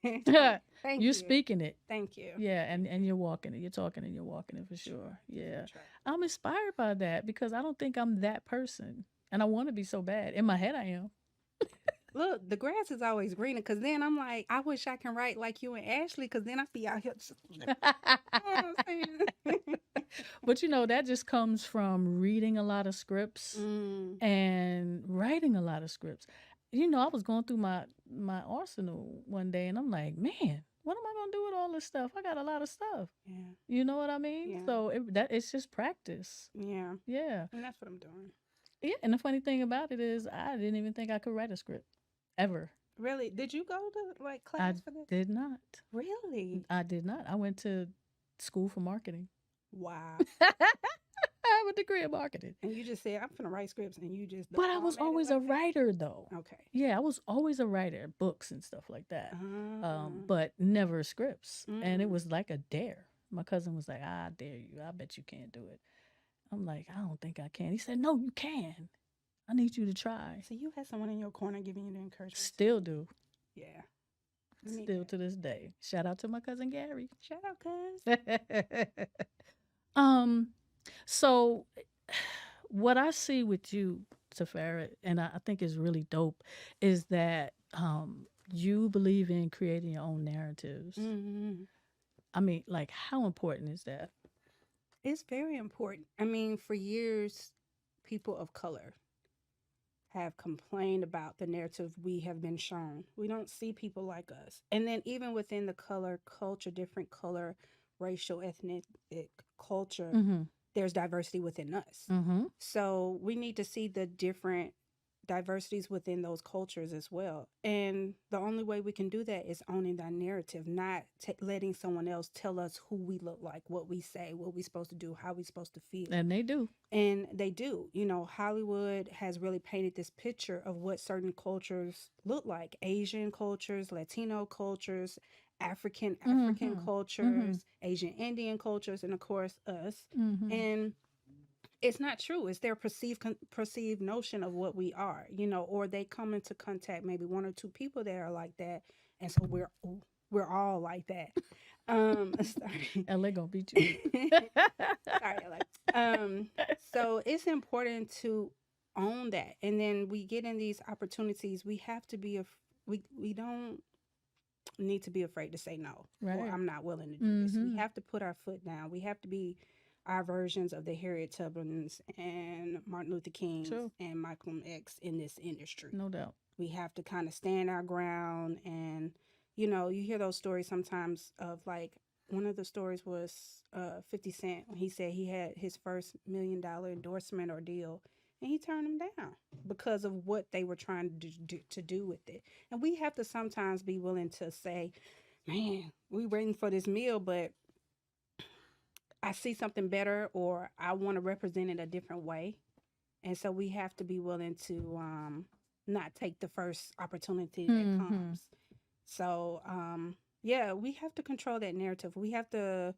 C: Thank
B: you
C: you.
B: speaking it.
C: Thank you.
B: Yeah, and you're walking it. You're talking and you're walking it for sure. Yeah.
C: Try.
B: I'm inspired by that because I don't think I'm that person. And I want to be so bad. In my head, I am.
C: Look, the grass is always greener because then I'm like, I wish I can write like you and Ashley because then I be out here. You know what I'm saying?
B: But that just comes from reading a lot of scripts and writing a lot of scripts. I was going through my arsenal one day and I'm like, man, what am I going to do with all this stuff? I got a lot of stuff.
C: Yeah.
B: You know what I mean?
C: Yeah.
B: So it's just practice.
C: Yeah.
B: Yeah.
C: And that's what I'm doing.
B: Yeah. And the funny thing about it is I didn't even think I could write a script ever.
C: Really? Did you go to like class for this?
B: Did not.
C: Really?
B: I did not. I went to school for marketing.
C: Wow.
B: I have a degree in marketing.
C: And you just said, I'm going to write scripts and you just.
B: But I was always a writer though.
C: Okay.
B: Yeah, I was always a writer, books and stuff like that. But never scripts. And it was like a dare. My cousin was like, I dare you. I bet you can't do it. I'm like, I don't think I can. He said, no, you can. I need you to try.
C: So you had someone in your corner giving you the encouragement.
B: Still do.
C: Yeah.
B: Still to this day. Shout out to my cousin Gary.
C: Shout out, cuz.
B: So what I see with you, Tifarah, and I think is really dope, is that you believe in creating your own narratives.
C: Mm-hmm.
B: I mean, like, how important is that?
C: It's very important. I mean, for years, people of color have complained about the narrative we have been shown. We don't see people like us. And then even within the color culture, different color, racial, ethnic culture, there's diversity within us. So we need to see the different diversities within those cultures as well. And the only way we can do that is owning that narrative, not letting someone else tell us who we look like, what we say, what we're supposed to do, how we're supposed to feel.
B: And they do.
C: And they do. Hollywood has really painted this picture of what certain cultures look like. Asian cultures, Latino cultures, African cultures, Asian Indian cultures, and of course us. And it's not true. It's their perceived notion of what we are, or they come into contact maybe one or two people that are like that, and so we're all like that. Sorry.
B: LA gonna beat you.
C: Sorry, LA. So it's important to own that, and then we get in these opportunities. We have to be we don't need to be afraid to say no, or
B: Right.
C: I'm not willing to do this. We
B: Mm-hmm.
C: have to put our foot down. We have to be our versions of the Harriet Tubmans and Martin Luther Kings
B: True.
C: and Malcolm X in this industry.
B: No doubt.
C: We have to kind of stand our ground. And, you know, you hear those stories sometimes of like, one of the stories was 50 Cent when he said he had his first $1 million endorsement or deal, and he turned them down because of what they were trying to do with it. And we have to sometimes be willing to say, man, we waiting for this meal, but I see something better, or I want to represent it a different way. And so we have to be willing to not take the first opportunity that
B: Mm-hmm.
C: comes. So, yeah, we have to control that narrative. We have to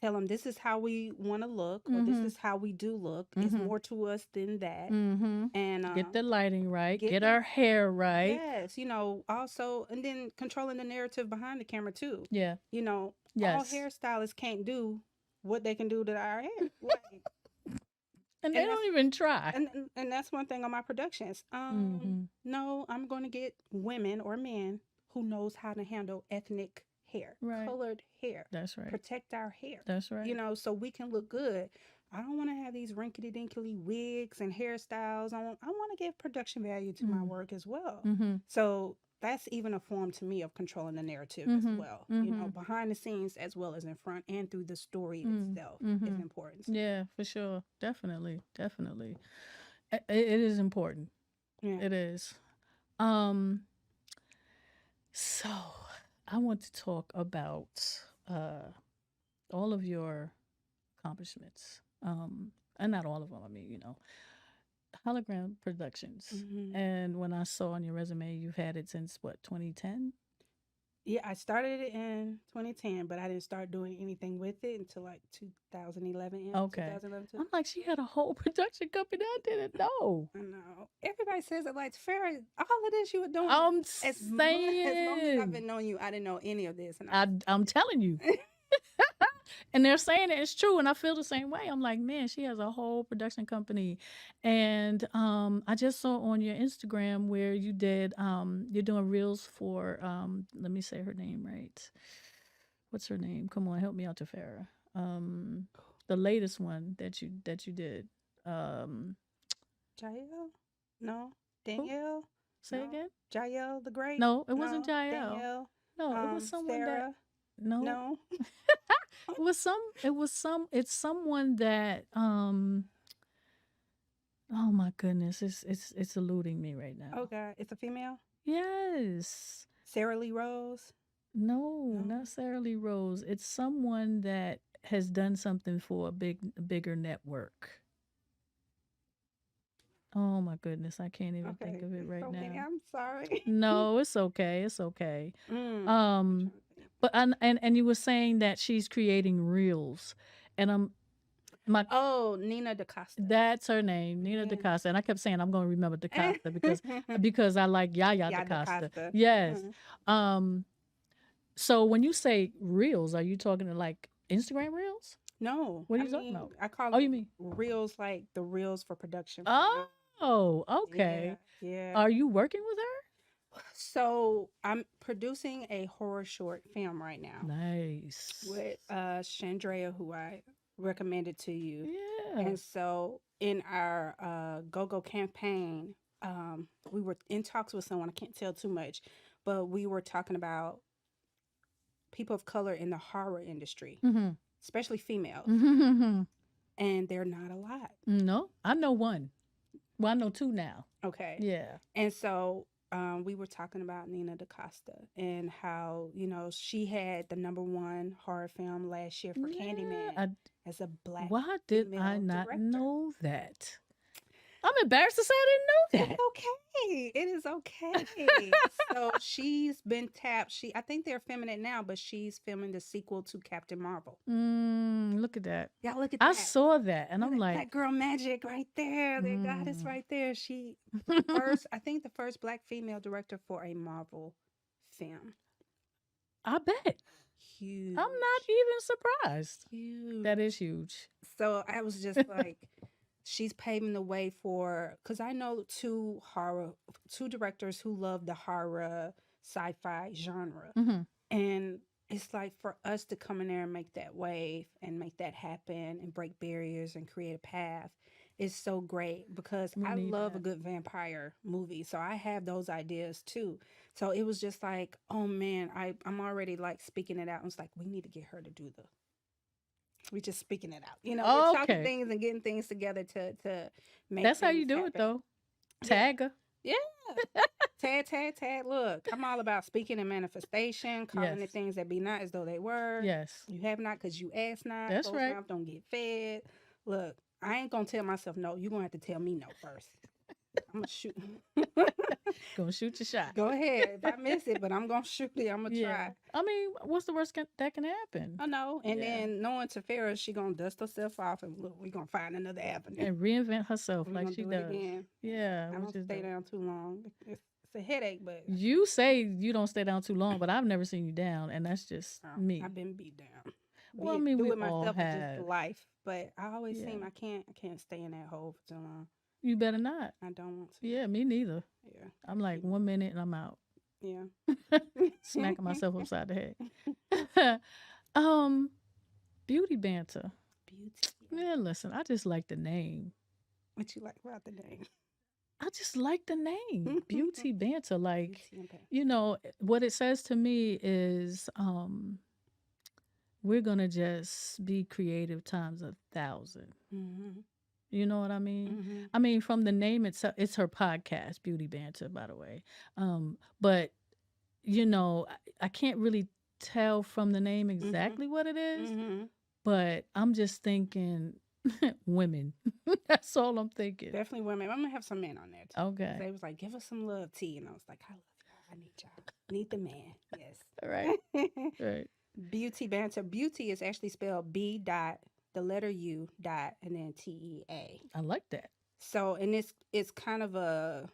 C: tell them this is how we want to look, or this
B: Mm-hmm.
C: is how we do look. It's
B: Mm-hmm.
C: more to us than that.
B: Mm-hmm.
C: And
B: Get the lighting right.
C: get
B: Get
C: the-
B: our hair right.
C: yes, you know, also, and then controlling the narrative behind the camera too.
B: Yeah.
C: You know, all
B: Yes.
C: hairstylists can't do what they can do to our hair. Like,
B: And they
C: and
B: don't even try.
C: and that's one thing on my productions.
B: Mm-hmm.
C: No, I'm going to get women or men who knows how to handle ethnic hair,
B: Right.
C: colored hair,
B: That's right.
C: protect our hair.
B: That's right.
C: You know, so we can look good. I don't want to have these rinkety dinkly wigs and hairstyles. I want to give production value to my
B: Mm.
C: work as well.
B: Mm-hmm.
C: So that's even a form to me of controlling the narrative as
B: Mhm,
C: well. You know,
B: mhm.
C: behind the scenes as well as in front and through the story
B: Mm,
C: itself is
B: mhm.
C: important.
B: Yeah, for sure. Definitely. Definitely. It is important.
C: Yeah.
B: It is. So I want to talk about all of your accomplishments. And not all of them. I mean, you know, Hologram Productions.
C: Mhm.
B: And when I saw on your resume, you've had it since what, 2010?
C: Yeah, I started it in 2010, but I didn't start doing anything with it until like 2011.
B: Okay.
C: 2011.
B: I'm like, she had a whole production company. I didn't know.
C: I know. Everybody says it like Tifarah, all of this you were doing.
B: I'm
C: as long as I've been
B: saying.
C: knowing you, I didn't know any of this. And
B: I'm telling you. And they're saying it, it's true, and I feel the same way. I'm like, man, she has a whole production company. And I just saw on your Instagram where you did you're doing reels for let me say her name right. What's her name? Come on, help me out, Tifarah. The latest one that you did.
C: Jael? No. Danielle?
B: Say
C: No.
B: again?
C: Jael the Great?
B: No, it wasn't Jael.
C: Danielle?
B: No, it was someone that
C: Sarah?
B: no.
C: No.
B: It's someone that oh my goodness, it's eluding me right now.
C: Oh, God. It's a female?
B: Yes.
C: Sarah Lee Rose?
B: No,
C: No.
B: not Sarah Lee Rose. It's someone that has done something for a bigger network. Oh my goodness, I can't even think
C: Okay.
B: of it right
C: So many.
B: now.
C: I'm sorry.
B: No, it's okay. It's okay.
C: I'm
B: Um,
C: trying to think.
B: but and you were saying that she's creating reels, and my
C: Oh, Nina DaCosta.
B: that's her name, Nina
C: Yeah.
B: DaCosta, and I kept saying I'm going to remember DaCosta because I like Yaya
C: Yeah,
B: DaCosta.
C: DaCosta.
B: Yes.
C: Mhm.
B: So when you say reels, are you talking to like Instagram reels?
C: No.
B: What are
C: I
B: you talking
C: mean,
B: about?
C: I call
B: Oh,
C: it
B: you mean?
C: reels, like the reels for production.
B: Oh, okay.
C: Yeah.
B: Are you working with her?
C: So I'm producing a horror short film right now
B: Nice.
C: with Chandrea, who I recommended to you.
B: Yeah.
C: And so in our Go campaign, we were in talks with someone. I can't tell too much, but we were talking about people of color in the horror industry,
B: Mm-hmm.
C: especially females,
B: Mm-hmm.
C: and they're not a lot.
B: No, I know one. Well, I know two now.
C: Okay.
B: Yeah.
C: And so we were talking about Nina DaCosta and how, you know, she had the #1 horror film last year for Candyman as a Black
B: Why did I
C: female
B: not
C: director.
B: know that? I'm embarrassed to say I didn't know
C: It's
B: that.
C: okay. It is okay. So she's been tapped. I think they're filming it now, but she's filming the sequel to Captain Marvel.
B: Look at that.
C: Yeah, look at
B: I
C: that.
B: saw that, and I'm
C: That
B: like,
C: girl magic right there. The goddess right there. She I think the first Black female director for a Marvel film.
B: I bet.
C: Huge.
B: I'm not even surprised.
C: huge.
B: That is huge.
C: So I was just like, she's paving the way for, because I know two directors who love the horror sci-fi genre.
B: Mm-hmm.
C: And it's like for us to come in there and make that wave and make that happen and break barriers and create a path is so great because
B: We
C: I
B: need
C: love a
B: that.
C: good vampire movie. So I have those ideas too. So it was just like, oh man, I'm already like speaking it out. I was like, we need to get her to do the we're just speaking it out. We're talking
B: Okay.
C: things and getting things together to make
B: That's how you
C: things
B: do it,
C: happen.
B: though.
C: Yeah.
B: Tag her.
C: Yeah. Tag, tag, tag. Look, I'm all about speaking and manifestation, calling the
B: Yes.
C: things that be not as though they were.
B: Yes.
C: You have not because you ask not.
B: That's
C: Closed
B: right.
C: mouth don't get fed. Look, I ain't going to tell myself no. You're going to have to tell me no first. I'm going to shoot.
B: Gonna shoot your shot.
C: Go ahead. If I miss it, but I'm going to shoot it. I'm going to
B: Yeah.
C: try.
B: I mean, what's the worst that can happen?
C: I know. And
B: Yeah.
C: then knowing Tifarah, she going to dust herself off and look, we're going to find another avenue.
B: And reinvent herself
C: We're
B: like
C: gonna
B: she
C: do it
B: does.
C: again.
B: Yeah.
C: I
B: which
C: don't
B: is
C: stay
B: dope.
C: down too long. It's a headache, but
B: You say you don't stay down too long, but I've never seen you down, and that's just me.
C: I've been beat down.
B: Well, I
C: Be-
B: mean,
C: do
B: we
C: it
B: all
C: myself is
B: have.
C: just life. But I always
B: Yeah.
C: seem I can't stay in that hole for too long.
B: You better not.
C: I don't want to.
B: Yeah, me neither.
C: Yeah.
B: I'm like 1 minute and I'm out,
C: Yeah.
B: smacking myself upside the head. Beauty banter.
C: Beauty.
B: Yeah, listen, I just like the name.
C: What you like about the name?
B: I just like the name, beauty banter. Like,
C: Beauty and pain.
B: what it says to me is, we're gonna just be creative times 1,000.
C: Mhm.
B: You know what I mean?
C: Mhm.
B: I mean, from the name itself, it's her podcast, Beauty Banter, by the way. But I can't really tell from the name exactly what it is.
C: Mhm.
B: But I'm just thinking women. That's all I'm thinking.
C: Definitely women. I'm gonna have some men on there too.
B: Okay.
C: They was like, give us some love tea, and I was like, I love y'all. I need y'all. Need the man. Yes.
B: All right. Right.
C: Beauty banter. Beauty is actually spelled B dot the letter U dot and then TEA.
B: I like that.
C: So and it's kind of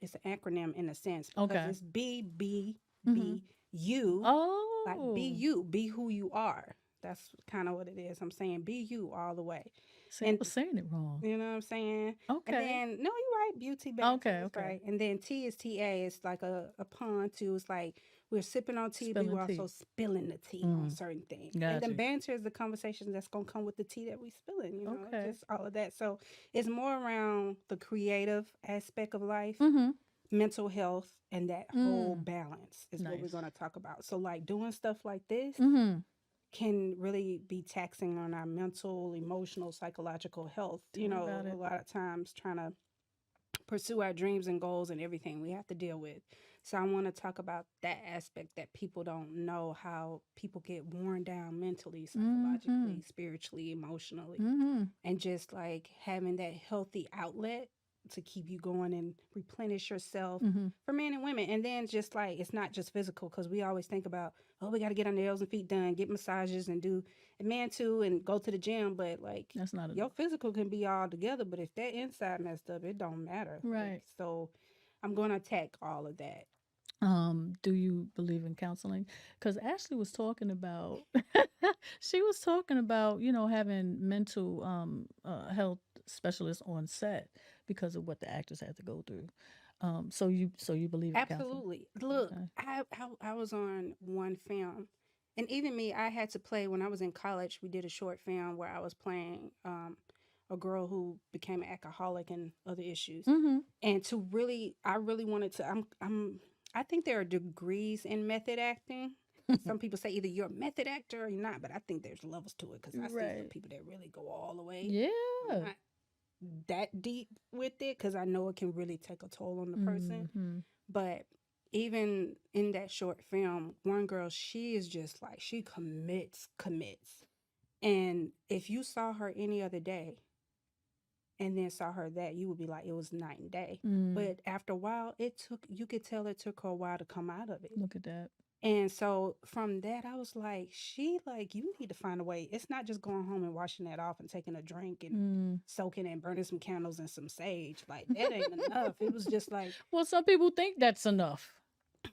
C: it's an acronym in a sense because
B: Okay.
C: it's B
B: Mhm.
C: U
B: Oh.
C: like be you, be who you are. That's kind of what it is. I'm saying be you all the way.
B: See, I
C: And
B: was saying it wrong.
C: you know what I'm saying?
B: Okay.
C: And then no, you're right. Beauty banter.
B: Okay,
C: is
B: okay.
C: right. And then T is TA. It's like a pun too. It's like we're sipping on tea, but
B: Spilling
C: we're
B: tea.
C: also spilling the tea on
B: Mm.
C: certain things. And
B: Gotcha.
C: then banter is the conversation that's gonna come with the tea that we spilling.
B: Okay.
C: Just all of that. So it's more around the creative aspect of life,
B: Mm-hmm.
C: mental health, and that whole
B: Mm.
C: balance is what we're
B: Nice.
C: gonna talk about. So like doing stuff like this
B: Mm-hmm.
C: can really be taxing on our mental, emotional, psychological health.
B: Tell me about
C: A
B: it.
C: lot of times trying to pursue our dreams and goals and everything we have to deal with. So I want to talk about that aspect that people don't know, how people get worn down mentally, psychologically,
B: Mm-hmm.
C: spiritually, emotionally,
B: Mm-hmm.
C: and just like having that healthy outlet to keep you going and replenish yourself
B: Mm-hmm.
C: for men and women. And then just like it's not just physical because we always think about, oh, we got to get our nails and feet done, get massages and do and man too and go to the gym. But like
B: That's not
C: your
B: enough.
C: physical can be all together, but if that inside messed up, it don't matter.
B: Right.
C: So I'm going to attack all of that.
B: Do you believe in counseling? Because Ashley was talking about, she was talking about, having mental health specialists on set because of what the actors had to go through. So you believe in counseling?
C: Absolutely. Look,
B: Okay.
C: I was on one film, and even me, I had to play when I was in college. We did a short film where I was playing a girl who became an alcoholic and other issues.
B: Mm-hmm.
C: And I really wanted to. I think there are degrees in method acting. Some people say either you're a method actor or you're not, but I think there's levels to it because I see some
B: Right.
C: people that really go all the way.
B: Yeah.
C: I'm not that deep with it because I know it can really take a toll on the person.
B: Mm-hmm.
C: But even in that short film, one girl, she is just like, she commits. And if you saw her any other day and then saw her that, you would be like, it was night and day.
B: Mm.
C: But after a while, you could tell it took her a while to come out of it.
B: Look at that.
C: And so from that, I was like, you need to find a way. It's not just going home and washing that off and taking a drink and
B: Mm.
C: soaking and burning some candles and some sage. Like, that ain't enough. It was just like,
B: Well, some people think that's enough.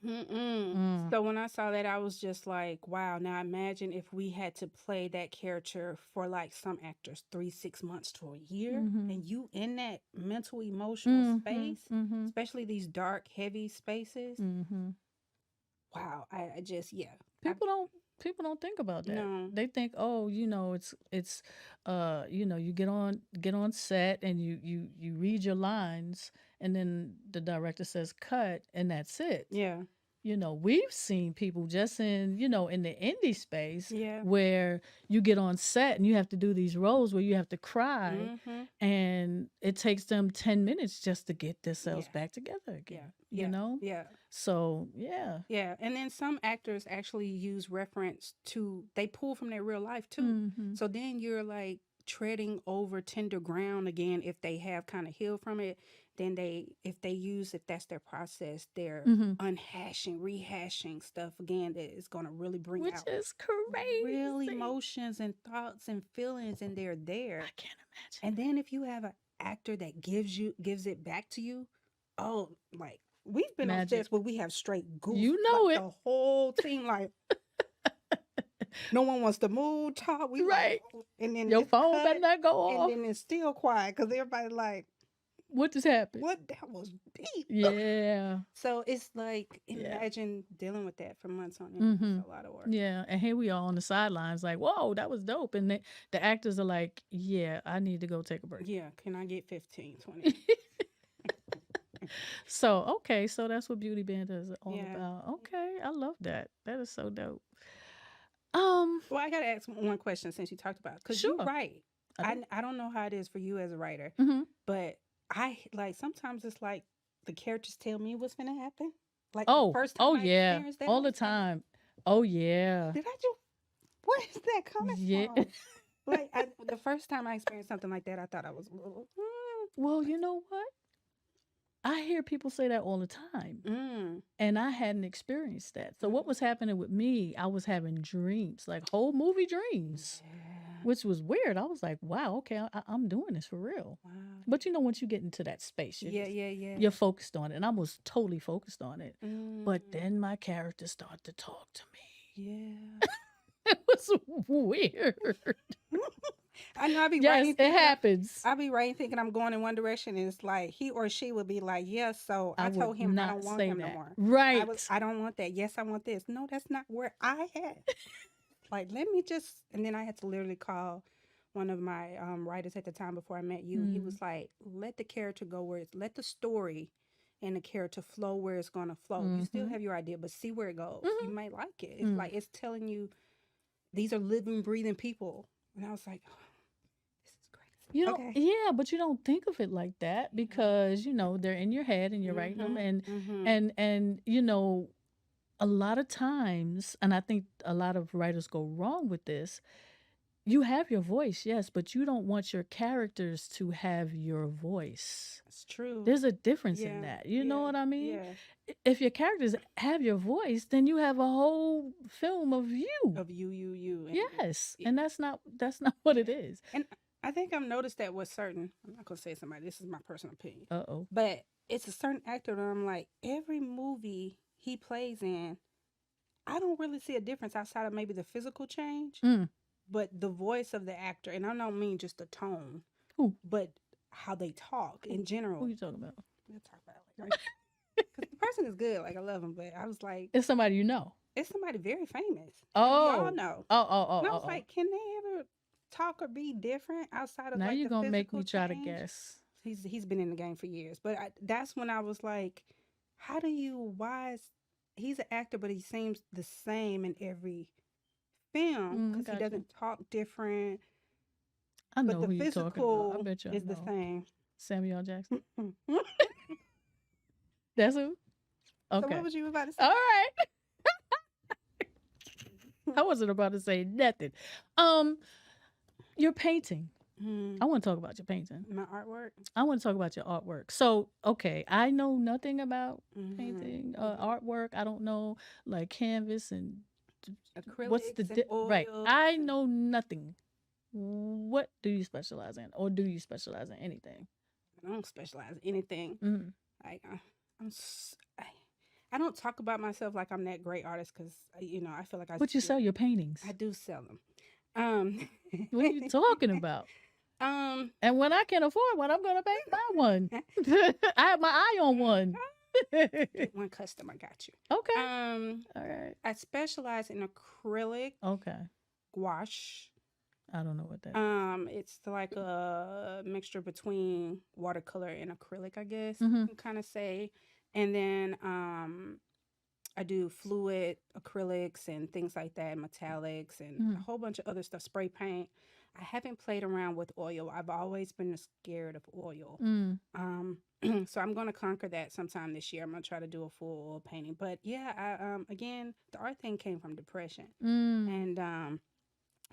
C: mm-mm. So when I saw that, I was just like, wow. Now imagine if we had to play that character for like some actors 3-6 months to a year,
B: Mhm.
C: and you in that mental, emotional
B: Mhm.
C: space,
B: Mhm.
C: especially these dark, heavy spaces.
B: Mhm.
C: wow, I just
B: People don't think about that.
C: No.
B: They think, oh, it's you get on set and you read your lines and then the director says cut and that's it.
C: Yeah.
B: We've seen people just in the indie space
C: Yeah.
B: where you get on set and you have to do these roles where you have to cry
C: Mm-hmm.
B: and it takes them 10 minutes just to get themselves
C: Yeah.
B: back together again.
C: Yeah. Yeah.
B: So, yeah.
C: Yeah. And then some actors actually use reference to, they pull from their real life too.
B: Mhm.
C: So then you're like treading over tender ground again if they have kind of healed from it. Then if that's their process, they're
B: Mhm.
C: rehashing stuff again that is going to really bring
B: Which
C: out
B: is crazy.
C: real emotions and thoughts and feelings, and they're there.
B: I can't imagine.
C: And then if you have an actor that gives it back to you, oh, like we've been on
B: Magic.
C: sets where we have straight goose.
B: You know
C: like,
B: it.
C: The whole team, like no one wants to move, talk. We
B: Right.
C: Like, and then
B: Your
C: it's
B: phone
C: cut,
B: better not go off.
C: and then it's still quiet because everybody like,
B: What just happened?
C: what? That was deep.
B: Yeah.
C: So it's like,
B: Yeah.
C: imagine dealing with that for months on end.
B: Mhm.
C: It's a lot of work.
B: Yeah. And here we are on the sidelines like, whoa, that was dope. And the actors are like, yeah, I need to go take a break.
C: Yeah. Can I get 15, 20?
B: So, okay. So that's what Beauty Band is all
C: Yeah.
B: about. Okay. I love that. That is so dope.
C: Well, I got to ask one question since you talked about it. Because
B: Sure.
C: you're right.
B: I do.
C: I don't know how it is for you as a writer,
B: Mhm.
C: but I like sometimes it's like the characters tell me what's going to happen. Like
B: Oh,
C: the first time I
B: yeah.
C: experienced that,
B: All
C: I
B: the
C: was like,
B: time. Oh, yeah.
C: did I do? Where is that coming
B: Yeah.
C: from? Like the first time I experienced something like that, I thought I was a little.
B: Well, you know what? I hear people say that all the time.
C: Mm.
B: And I hadn't experienced that. So what was happening with me, I was having dreams, like whole movie dreams,
C: Yeah.
B: which was weird. I was like, wow, okay, I'm doing this for real.
C: Wow.
B: But once you get into that space,
C: Yeah. Yeah.
B: you're focused on it. And I was totally focused on it.
C: Mm.
B: But then my character started to talk to me.
C: Yeah.
B: It was weird.
C: I know. I be
B: Yes,
C: writing.
B: it
C: thinking-
B: happens.
C: I be writing thinking I'm going in one direction, and it's like he or she would be like, "Yes." So I
B: would
C: told him I
B: not
C: don't want
B: say
C: him
B: that.
C: no more.
B: Right.
C: I don't want that. Yes, I want this. No, that's not where I had. Like, let me just. And then I had to literally call one of my writers at the time before I met you. He was like, "Let the character go where it's. Let the story and the character flow where it's gonna flow. You still
B: Mhm.
C: have your idea, but see where it goes.
B: Mhm.
C: You might like it. It's
B: Mm.
C: like it's telling you these are living, breathing people." And I was like, "This is crazy." Okay.
B: Yeah, but you don't think of it like that because they're in your head and you're writing them,
C: Mhm.
B: and a lot of times, and I think a lot of writers go wrong with this. You have your voice, yes, but you don't want your characters to have your voice.
C: It's true.
B: There's a difference
C: Yeah,
B: in that. You know
C: yeah,
B: what I mean?
C: Yeah.
B: If your characters have your voice, then you have a whole film of you.
C: Of you. And
B: Yes,
C: yeah.
B: and that's not what it is.
C: And I think I've noticed that with certain, I'm not going to say somebody, this is my personal opinion,
B: Uh-oh.
C: but it's a certain actor that I'm like, every movie he plays in, I don't really see a difference outside of maybe the physical change,
B: Mm.
C: but the voice of the actor, and I don't mean just the tone,
B: Who?
C: but how they talk in general.
B: Who you talking about?
C: We'll talk about it later. Because the person is good, like I love him, but I was like,
B: It's somebody you know.
C: it's somebody very famous.
B: Oh.
C: We all know.
B: Oh.
C: And I was like, can they ever talk or be different outside of
B: Now
C: like
B: you're
C: the
B: gonna make me
C: physical
B: try
C: change?
B: to guess.
C: He's been in the game for years, but that's when I was like, he's an actor, but he seems the same in every film because he
B: gotcha.
C: doesn't talk different,
B: I know
C: but the
B: who you're talking about. I
C: physical
B: bet you I
C: is the
B: know.
C: same.
B: Samuel Jackson. That's who?
C: So
B: Okay.
C: what was you about to say?
B: All right. I wasn't about to say nothing. Your painting.
C: Mm,
B: I want to talk about your painting.
C: my artwork.
B: I want to talk about your artwork. So, okay, I know nothing about
C: Mhm.
B: painting, artwork. I don't know like canvas and what's the
C: Acrylics and
B: right.
C: oils
B: I
C: and-
B: know nothing. What do you specialize in, or do you specialize in anything?
C: I don't specialize in anything.
B: Mm.
C: Like I don't talk about myself like I'm that great artist because I feel like
B: But you sell your paintings.
C: I do sell them.
B: What are you talking about? And when I can afford one, I'm gonna buy one. I have my eye on one.
C: Get one custom, I got you.
B: Okay. All right.
C: I specialize in acrylic
B: Okay.
C: gouache.
B: I don't know what that is.
C: It's like a mixture between watercolor and acrylic, I guess
B: Mm-hmm.
C: you can kind of say. And then I do fluid acrylics and things like that, metallics and a whole bunch of other stuff, spray paint. I haven't played around with oil. I've always been scared of oil. So I'm going to conquer that sometime this year. I'm going to try to do a full oil painting. But yeah, again, the art thing came from depression. And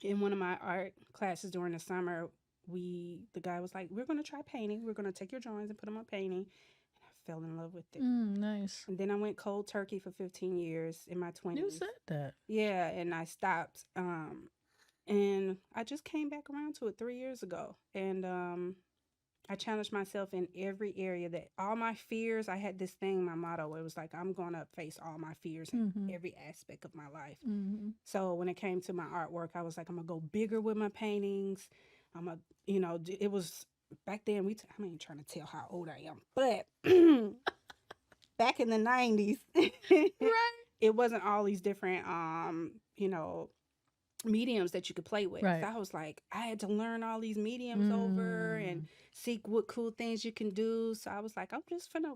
C: in one of my art classes during the summer, the guy was like, we're going to try painting. We're going to take your drawings and put them on painting. Fell in love with it.
B: Nice.
C: And then I went cold turkey for 15 years in my 20s.
B: You said that.
C: Yeah, and I stopped. And I just came back around to it 3 years ago. And I challenged myself in every area that all my fears, I had this thing, my motto, it was like, I'm going to face all my fears in every aspect of my life. So when it came to my artwork, I was like, I'm going to go bigger with my paintings. It was back then, I ain't trying to tell how old I am, but back in the 90s,
B: Right.
C: it wasn't all these different, mediums that you could play with.
B: Right.
C: So I was like, I had to learn all these mediums over and seek what cool things you can do. So I was like, I'm just gonna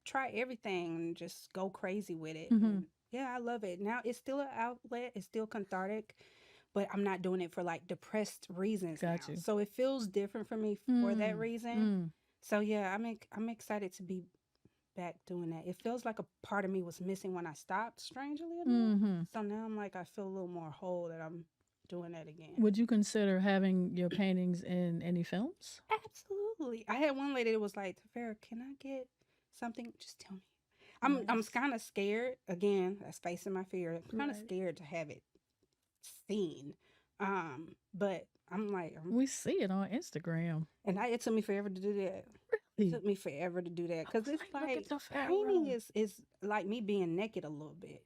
C: try everything and just go crazy with it. And yeah, I love it. Now it's still an outlet. It's still cathartic, but I'm not doing it for like depressed reasons.
B: Got
C: now.
B: you.
C: So it feels different for me for that reason. So yeah, I'm excited to be back doing that. It feels like a part of me was missing when I stopped, strangely enough. So now I'm like, I feel a little more whole that I'm doing that again.
B: Would you consider having your paintings in any films?
C: Absolutely. I had one lady that was like, Tifarah, can I get something? Just tell me. I'm kind of scared. Again, that's facing my fear. I'm kind of scared to have it seen. But I'm like,
B: we see it on Instagram.
C: And it took me forever to do that. It took me forever to do that because it's like painting is like me being naked a little bit.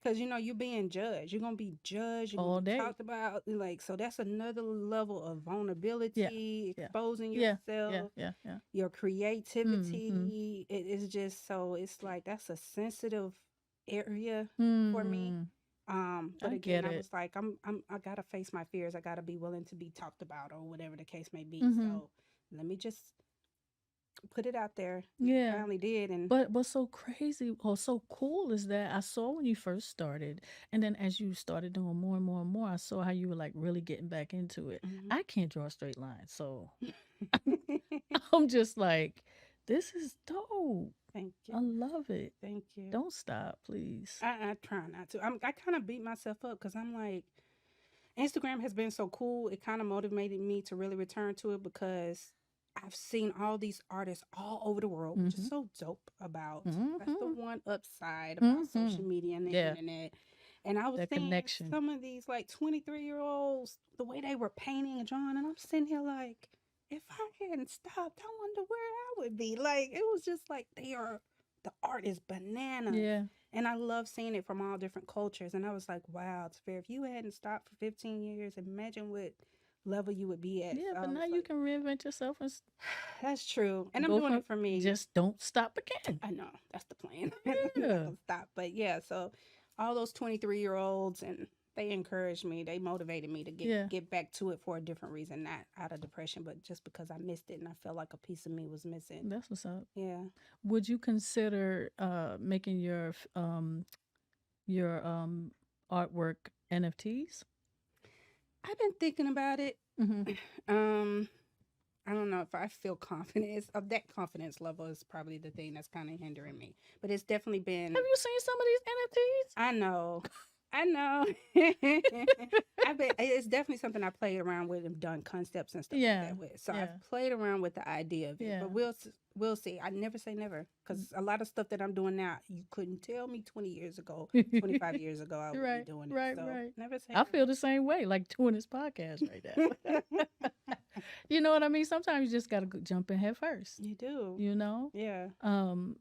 C: Because you're being judged. You're gonna be judged. You're
B: all
C: gonna be
B: day.
C: talked about. Like, so that's another level of vulnerability, exposing yourself, your creativity. It is just so. It's like that's a sensitive area for me. But again, I was like, I gotta face my fears. I gotta be willing to be talked about or whatever the case may be. So let me just put it out there. I finally did. And
B: but so crazy or so cool is that I saw when you first started, and then as you started doing more and more and more, I saw how you were like really getting back into it. I can't draw a straight line, so I'm just like, this is dope.
C: Thank you.
B: I love it.
C: Thank you.
B: Don't stop, please.
C: I try not to. I kind of beat myself up because I'm like, Instagram has been so cool. It kind of motivated me to really return to it because I've seen all these artists all over the world, which is so dope about. That's the one upside about social media and the internet. And I was seeing some of these like 23-year-olds, the way they were painting and drawing, and I'm sitting here like, if I hadn't stopped, I wonder where I would be. Like, it was just like the art is bananas.
B: Yeah.
C: And I love seeing it from all different cultures. And I was like, wow, it's fair. If you hadn't stopped for 15 years, imagine what level you would be at.
B: Yeah,
C: So
B: but now you can reinvent yourself. And
C: that's true. And I'm doing it for me.
B: Just don't stop again.
C: I know. That's the plan.
B: Yeah.
C: Don't stop. But yeah, so all those 23-year-olds, and they encouraged me. They motivated me to get back to it for a different reason, not out of depression, but just because I missed it and I felt like a piece of me was missing.
B: That's what's up.
C: Yeah.
B: Would you consider making your artwork NFTs?
C: I've been thinking about it. I don't know if I feel confidence of that confidence level is probably the thing that's kind of hindering me. But it's definitely been.
B: Have you seen some of these NFTs?
C: I know. It's definitely something I played around with and done concepts and stuff like that with. So I've played around with the idea of it. But we'll see. I never say never, because a lot of stuff that I'm doing now, you couldn't tell me 20 years ago, 25 years ago, I would be doing it.
B: Right.
C: Never say
B: I
C: never.
B: feel the same way, like doing this podcast right now. You know what I mean? Sometimes you just got to jump in head first.
C: You do.
B: You know?
C: Yeah.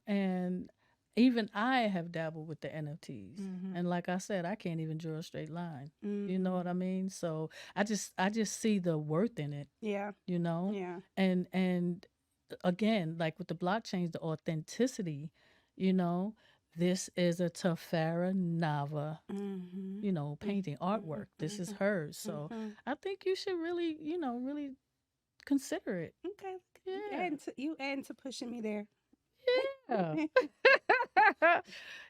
B: And even I have dabbled with the NFTs. And like I said, I can't even draw a straight line. You know what I mean? So I just see the worth in it.
C: Yeah.
B: You know?
C: Yeah.
B: And again, like with the blockchains, the authenticity You know, this is a Tifarah Naava,
C: Mm-hmm.
B: painting artwork. This is hers. So
C: Mm-hmm.
B: I think you should really, really consider it.
C: Okay.
B: Yeah.
C: You adding to pushing me there.
B: Yeah.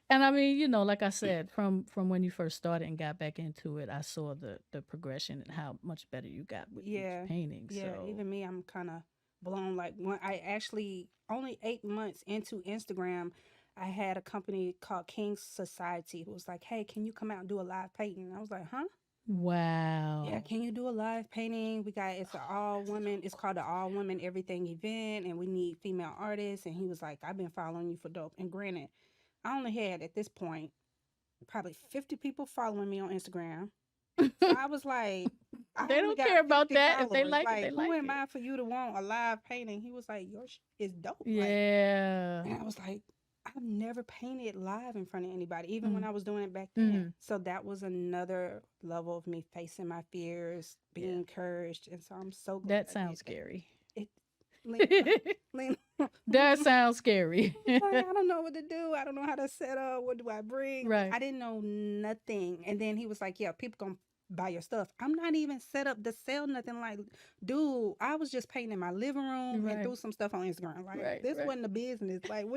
B: And I mean, like I said, from when you first started and got back into it, I saw the progression and how much better you got with each
C: Yeah.
B: painting.
C: Yeah.
B: So
C: Even me, I'm kind of blown. Like when I actually only 8 months into Instagram, I had a company called King's Society who was like, "Hey, can you come out and do a live painting?" And I was like, "Huh? Yeah,
B: wow.
C: can you do a live painting? It's an all women. It's called the All Women Everything event, and we need female artists." And he was like, "I've been following you for dope." And granted, I only had at this point probably 50 people following me on Instagram. So I was like, I
B: They
C: only
B: don't care
C: got
B: about
C: 50
B: that. If they
C: followers.
B: like it, they
C: Like, who
B: like
C: am
B: it.
C: I for you to want a live painting? He was like, your is dope. Like,
B: Yeah.
C: and I was like, I've never painted live in front of anybody, even when
B: Mm.
C: I was doing it back then.
B: Mhm.
C: So that was another level of me facing my fears, being
B: Yeah.
C: encouraged. And so I'm so glad
B: That
C: I
B: sounds
C: did that.
B: scary.
C: It, Lena, Lena,
B: That sounds scary.
C: like, I don't know what to do. I don't know how to set up. What do I bring? Like,
B: Right.
C: I didn't know nothing. And then he was like, yeah, people gonna buy your stuff. I'm not even set up to sell nothing. Like, dude, I was just painting my living room and
B: Right.
C: threw some stuff on Instagram. Like,
B: Right.
C: this
B: Right.
C: wasn't a business. Like,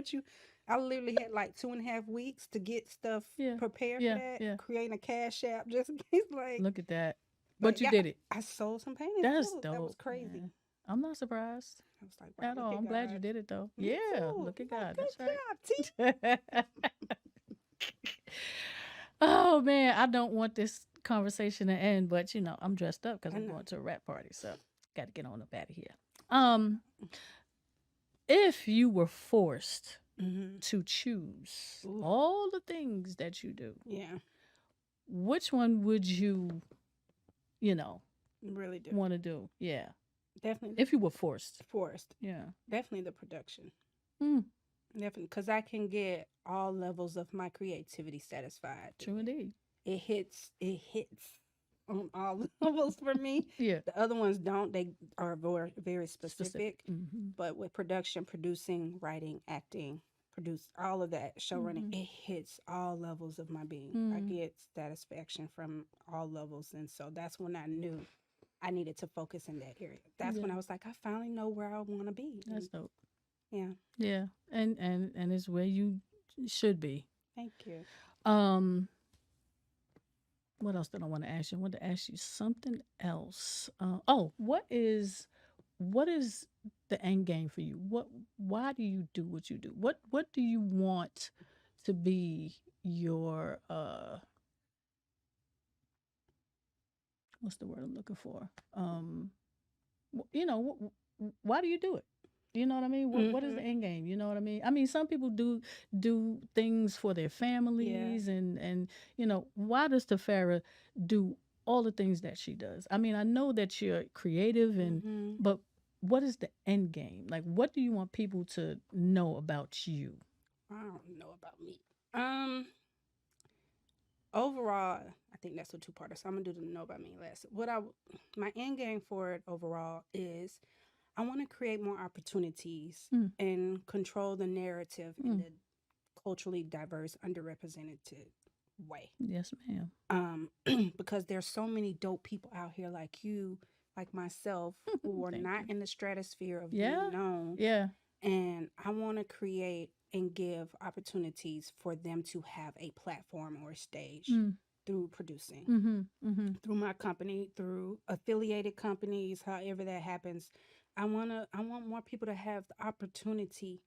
C: I literally had like 2.5 weeks to get stuff
B: Yeah.
C: prepared
B: Yeah.
C: for that,
B: Yeah.
C: creating a cash app just in case. Like,
B: Look at that.
C: but
B: But you
C: yeah,
B: did it.
C: I sold some paintings
B: That's
C: too. That was
B: dope.
C: crazy.
B: Man. I'm not surprised
C: I was like, wow,
B: at
C: look
B: all.
C: at
B: I'm glad you
C: God.
B: did it though.
C: Me
B: Yeah.
C: too.
B: Look at
C: Like,
B: God.
C: good
B: That's
C: job, T.
B: right. Oh man, I don't want this conversation to end, but I'm dressed up because
C: I
B: I'm
C: know.
B: going to a rap party, so got to get on up out of here. If you were forced
C: Mm-hmm.
B: to choose
C: Ooh.
B: all the things that you do,
C: Yeah,
B: which one would you,
C: really do.
B: want to do? Yeah,
C: Definitely
B: if you were forced.
C: forced.
B: Yeah.
C: Definitely the production.
B: Mm,
C: Definitely, because I can get all levels of my creativity satisfied.
B: true indeed.
C: It hits. It hits on all levels for me.
B: Yeah.
C: The other ones don't. They are very, very specific.
B: Mm-hmm.
C: But with production, producing, writing, acting, produce all of that, show running,
B: Mhm.
C: it hits all levels of my being. I
B: Mm.
C: get satisfaction from all levels, and so that's when I knew I needed to focus in that area. That's when
B: Yeah.
C: I was like, I finally know where I want to be.
B: That's dope.
C: Yeah,
B: Yeah, and it's where you should be.
C: thank you.
B: Um, what else did I want to ask you? I wanted to ask you something else. What is the end game for you? Why do you do what you do? What do you want to be your what's the word I'm looking for? Why do you do it? You know what I mean? What is the end game? You know what I mean? I mean, some people do things for their families, and why does Tifarah do all the things that she does? I mean, I know that you're creative, but what is the end game? Like, what do you want people to know about you?
C: I don't know about me. Overall, I think that's a two-parter. So I'm gonna do the know about me last. My end game for it overall is I want to create more opportunities and control the narrative in the culturally diverse, underrepresented way.
B: Yes, ma'am.
C: Because there's so many dope people out here like you, like myself, who are
B: Thank
C: not
B: you.
C: in the stratosphere of
B: Yeah.
C: being known.
B: Yeah.
C: And I want to create and give opportunities for them to have a platform or a stage through producing, through my company, through affiliated companies, however that happens. I want more people to have the opportunity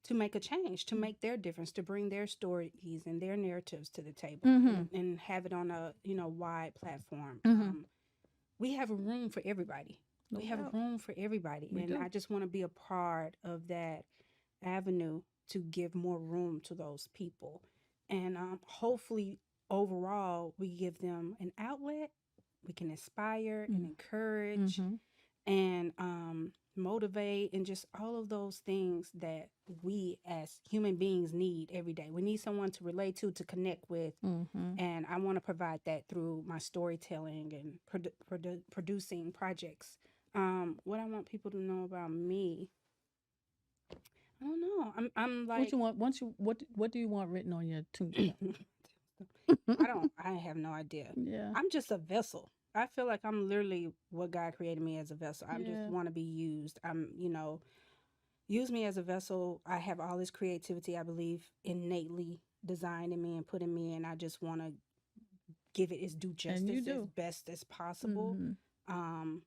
C: to make a change, to make their difference, to bring their stories and their narratives to the table, and have it on a wide platform. We have a room for everybody.
B: No
C: We have a
B: doubt.
C: room for everybody,
B: We
C: and
B: do.
C: I just want to be a part of that avenue to give more room to those people, and hopefully, overall, we give them an outlet. We can inspire and encourage and motivate and just all of those things that we as human beings need every day. We need someone to relate to connect with. And I want to provide that through my storytelling and producing projects. What I want people to know about me, I don't know. I'm
B: What
C: like
B: you want? What do you want written on your tombstone?
C: I have no idea.
B: Yeah.
C: I'm just a vessel. I feel like I'm literally what God created me as a vessel. I just
B: Yeah.
C: want to be used. Use me as a vessel. I have all this creativity, I believe, innately designed in me and put in me, and I just want to give it its due
B: And you
C: justice as
B: do.
C: best as possible.
B: Mhm.
C: Um,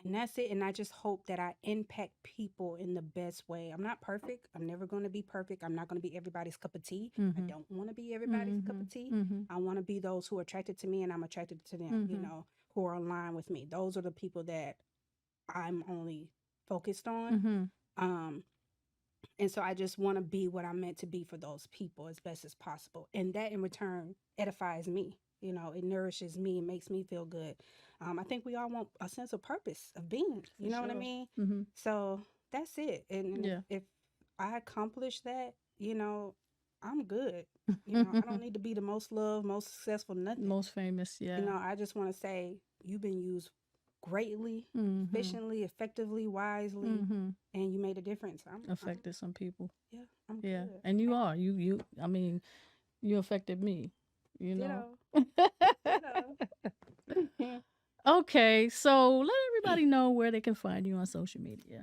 C: and that's it. And I just hope that I impact people in the best way. I'm not perfect. I'm never going to be perfect. I'm not going to be everybody's cup of tea. I
B: Mhm.
C: don't want to be everybody's cup of tea.
B: Mhm.
C: I want to be those who are attracted to me and I'm attracted to them,
B: Mhm.
C: who are aligned with me. Those are the people that I'm only focused on.
B: Mhm.
C: Um, and so I just want to be what I'm meant to be for those people as best as possible. And that in return edifies me. It nourishes me, it makes me feel good. I think we all want a sense of purpose of being,
B: For
C: what I
B: sure.
C: mean?
B: Mhm.
C: So that's it. And
B: Yeah.
C: if I accomplish that, I'm good. I don't need to be the most loved, most successful, nothing.
B: Most famous, yeah.
C: I just want to say you've been used greatly,
B: Mhm.
C: efficiently, effectively, wisely,
B: Mhm.
C: and you made a difference.
B: Affected some people.
C: Yeah, I'm
B: Yeah.
C: good.
B: And you are. You I mean, you affected me, you know.
C: Ditto.
B: Okay, so let everybody know where they can find you on social media.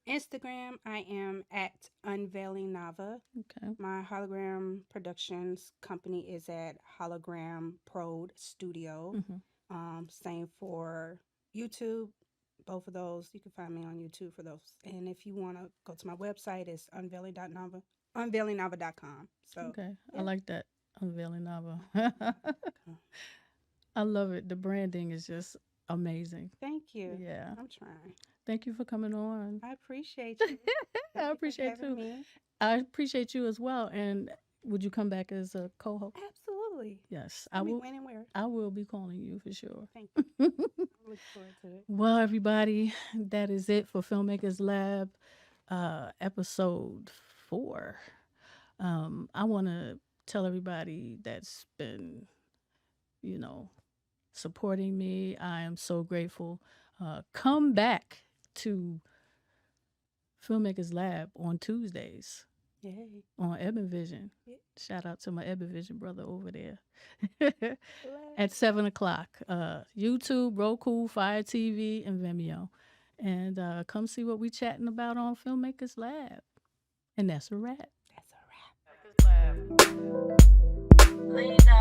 C: Instagram, I am at Unveiling Naava.
B: Okay.
C: My Hologram Productions company is at Hologram Prod Studio. Same for YouTube. Both of those, you can find me on YouTube for those. And if you want to go to my website, it's unveilingnava.com. So
B: Okay. I
C: yeah.
B: like that. Unveiling Naava.
C: Okay.
B: I love it. The branding is just amazing.
C: Thank you.
B: Yeah.
C: I'm trying.
B: Thank you for coming on.
C: I appreciate you. Thank
B: I
C: you for
B: appreciate
C: having
B: too.
C: me.
B: I appreciate you as well. And would you come back as a co-host?
C: Absolutely.
B: Yes,
C: I
B: I
C: mean,
B: will.
C: when and where.
B: I will be calling you for sure.
C: Thank you. I look forward to it.
B: Well, everybody, that is it for Filmmakers Lab, episode 4. I want to tell everybody that's been, supporting me. I am so grateful. Come back to Filmmakers Lab on Tuesdays
C: Yay.
B: on Ebon Vision.
C: Yeah.
B: Shout out to my Ebon Vision brother over there.
C: Bless.
B: At 7 o'clock. YouTube, Roku, Fire TV, and Vimeo. And come see what we chatting about on Filmmakers Lab. And that's a wrap.
C: That's a wrap.
A: Filmmakers Lab. Lena.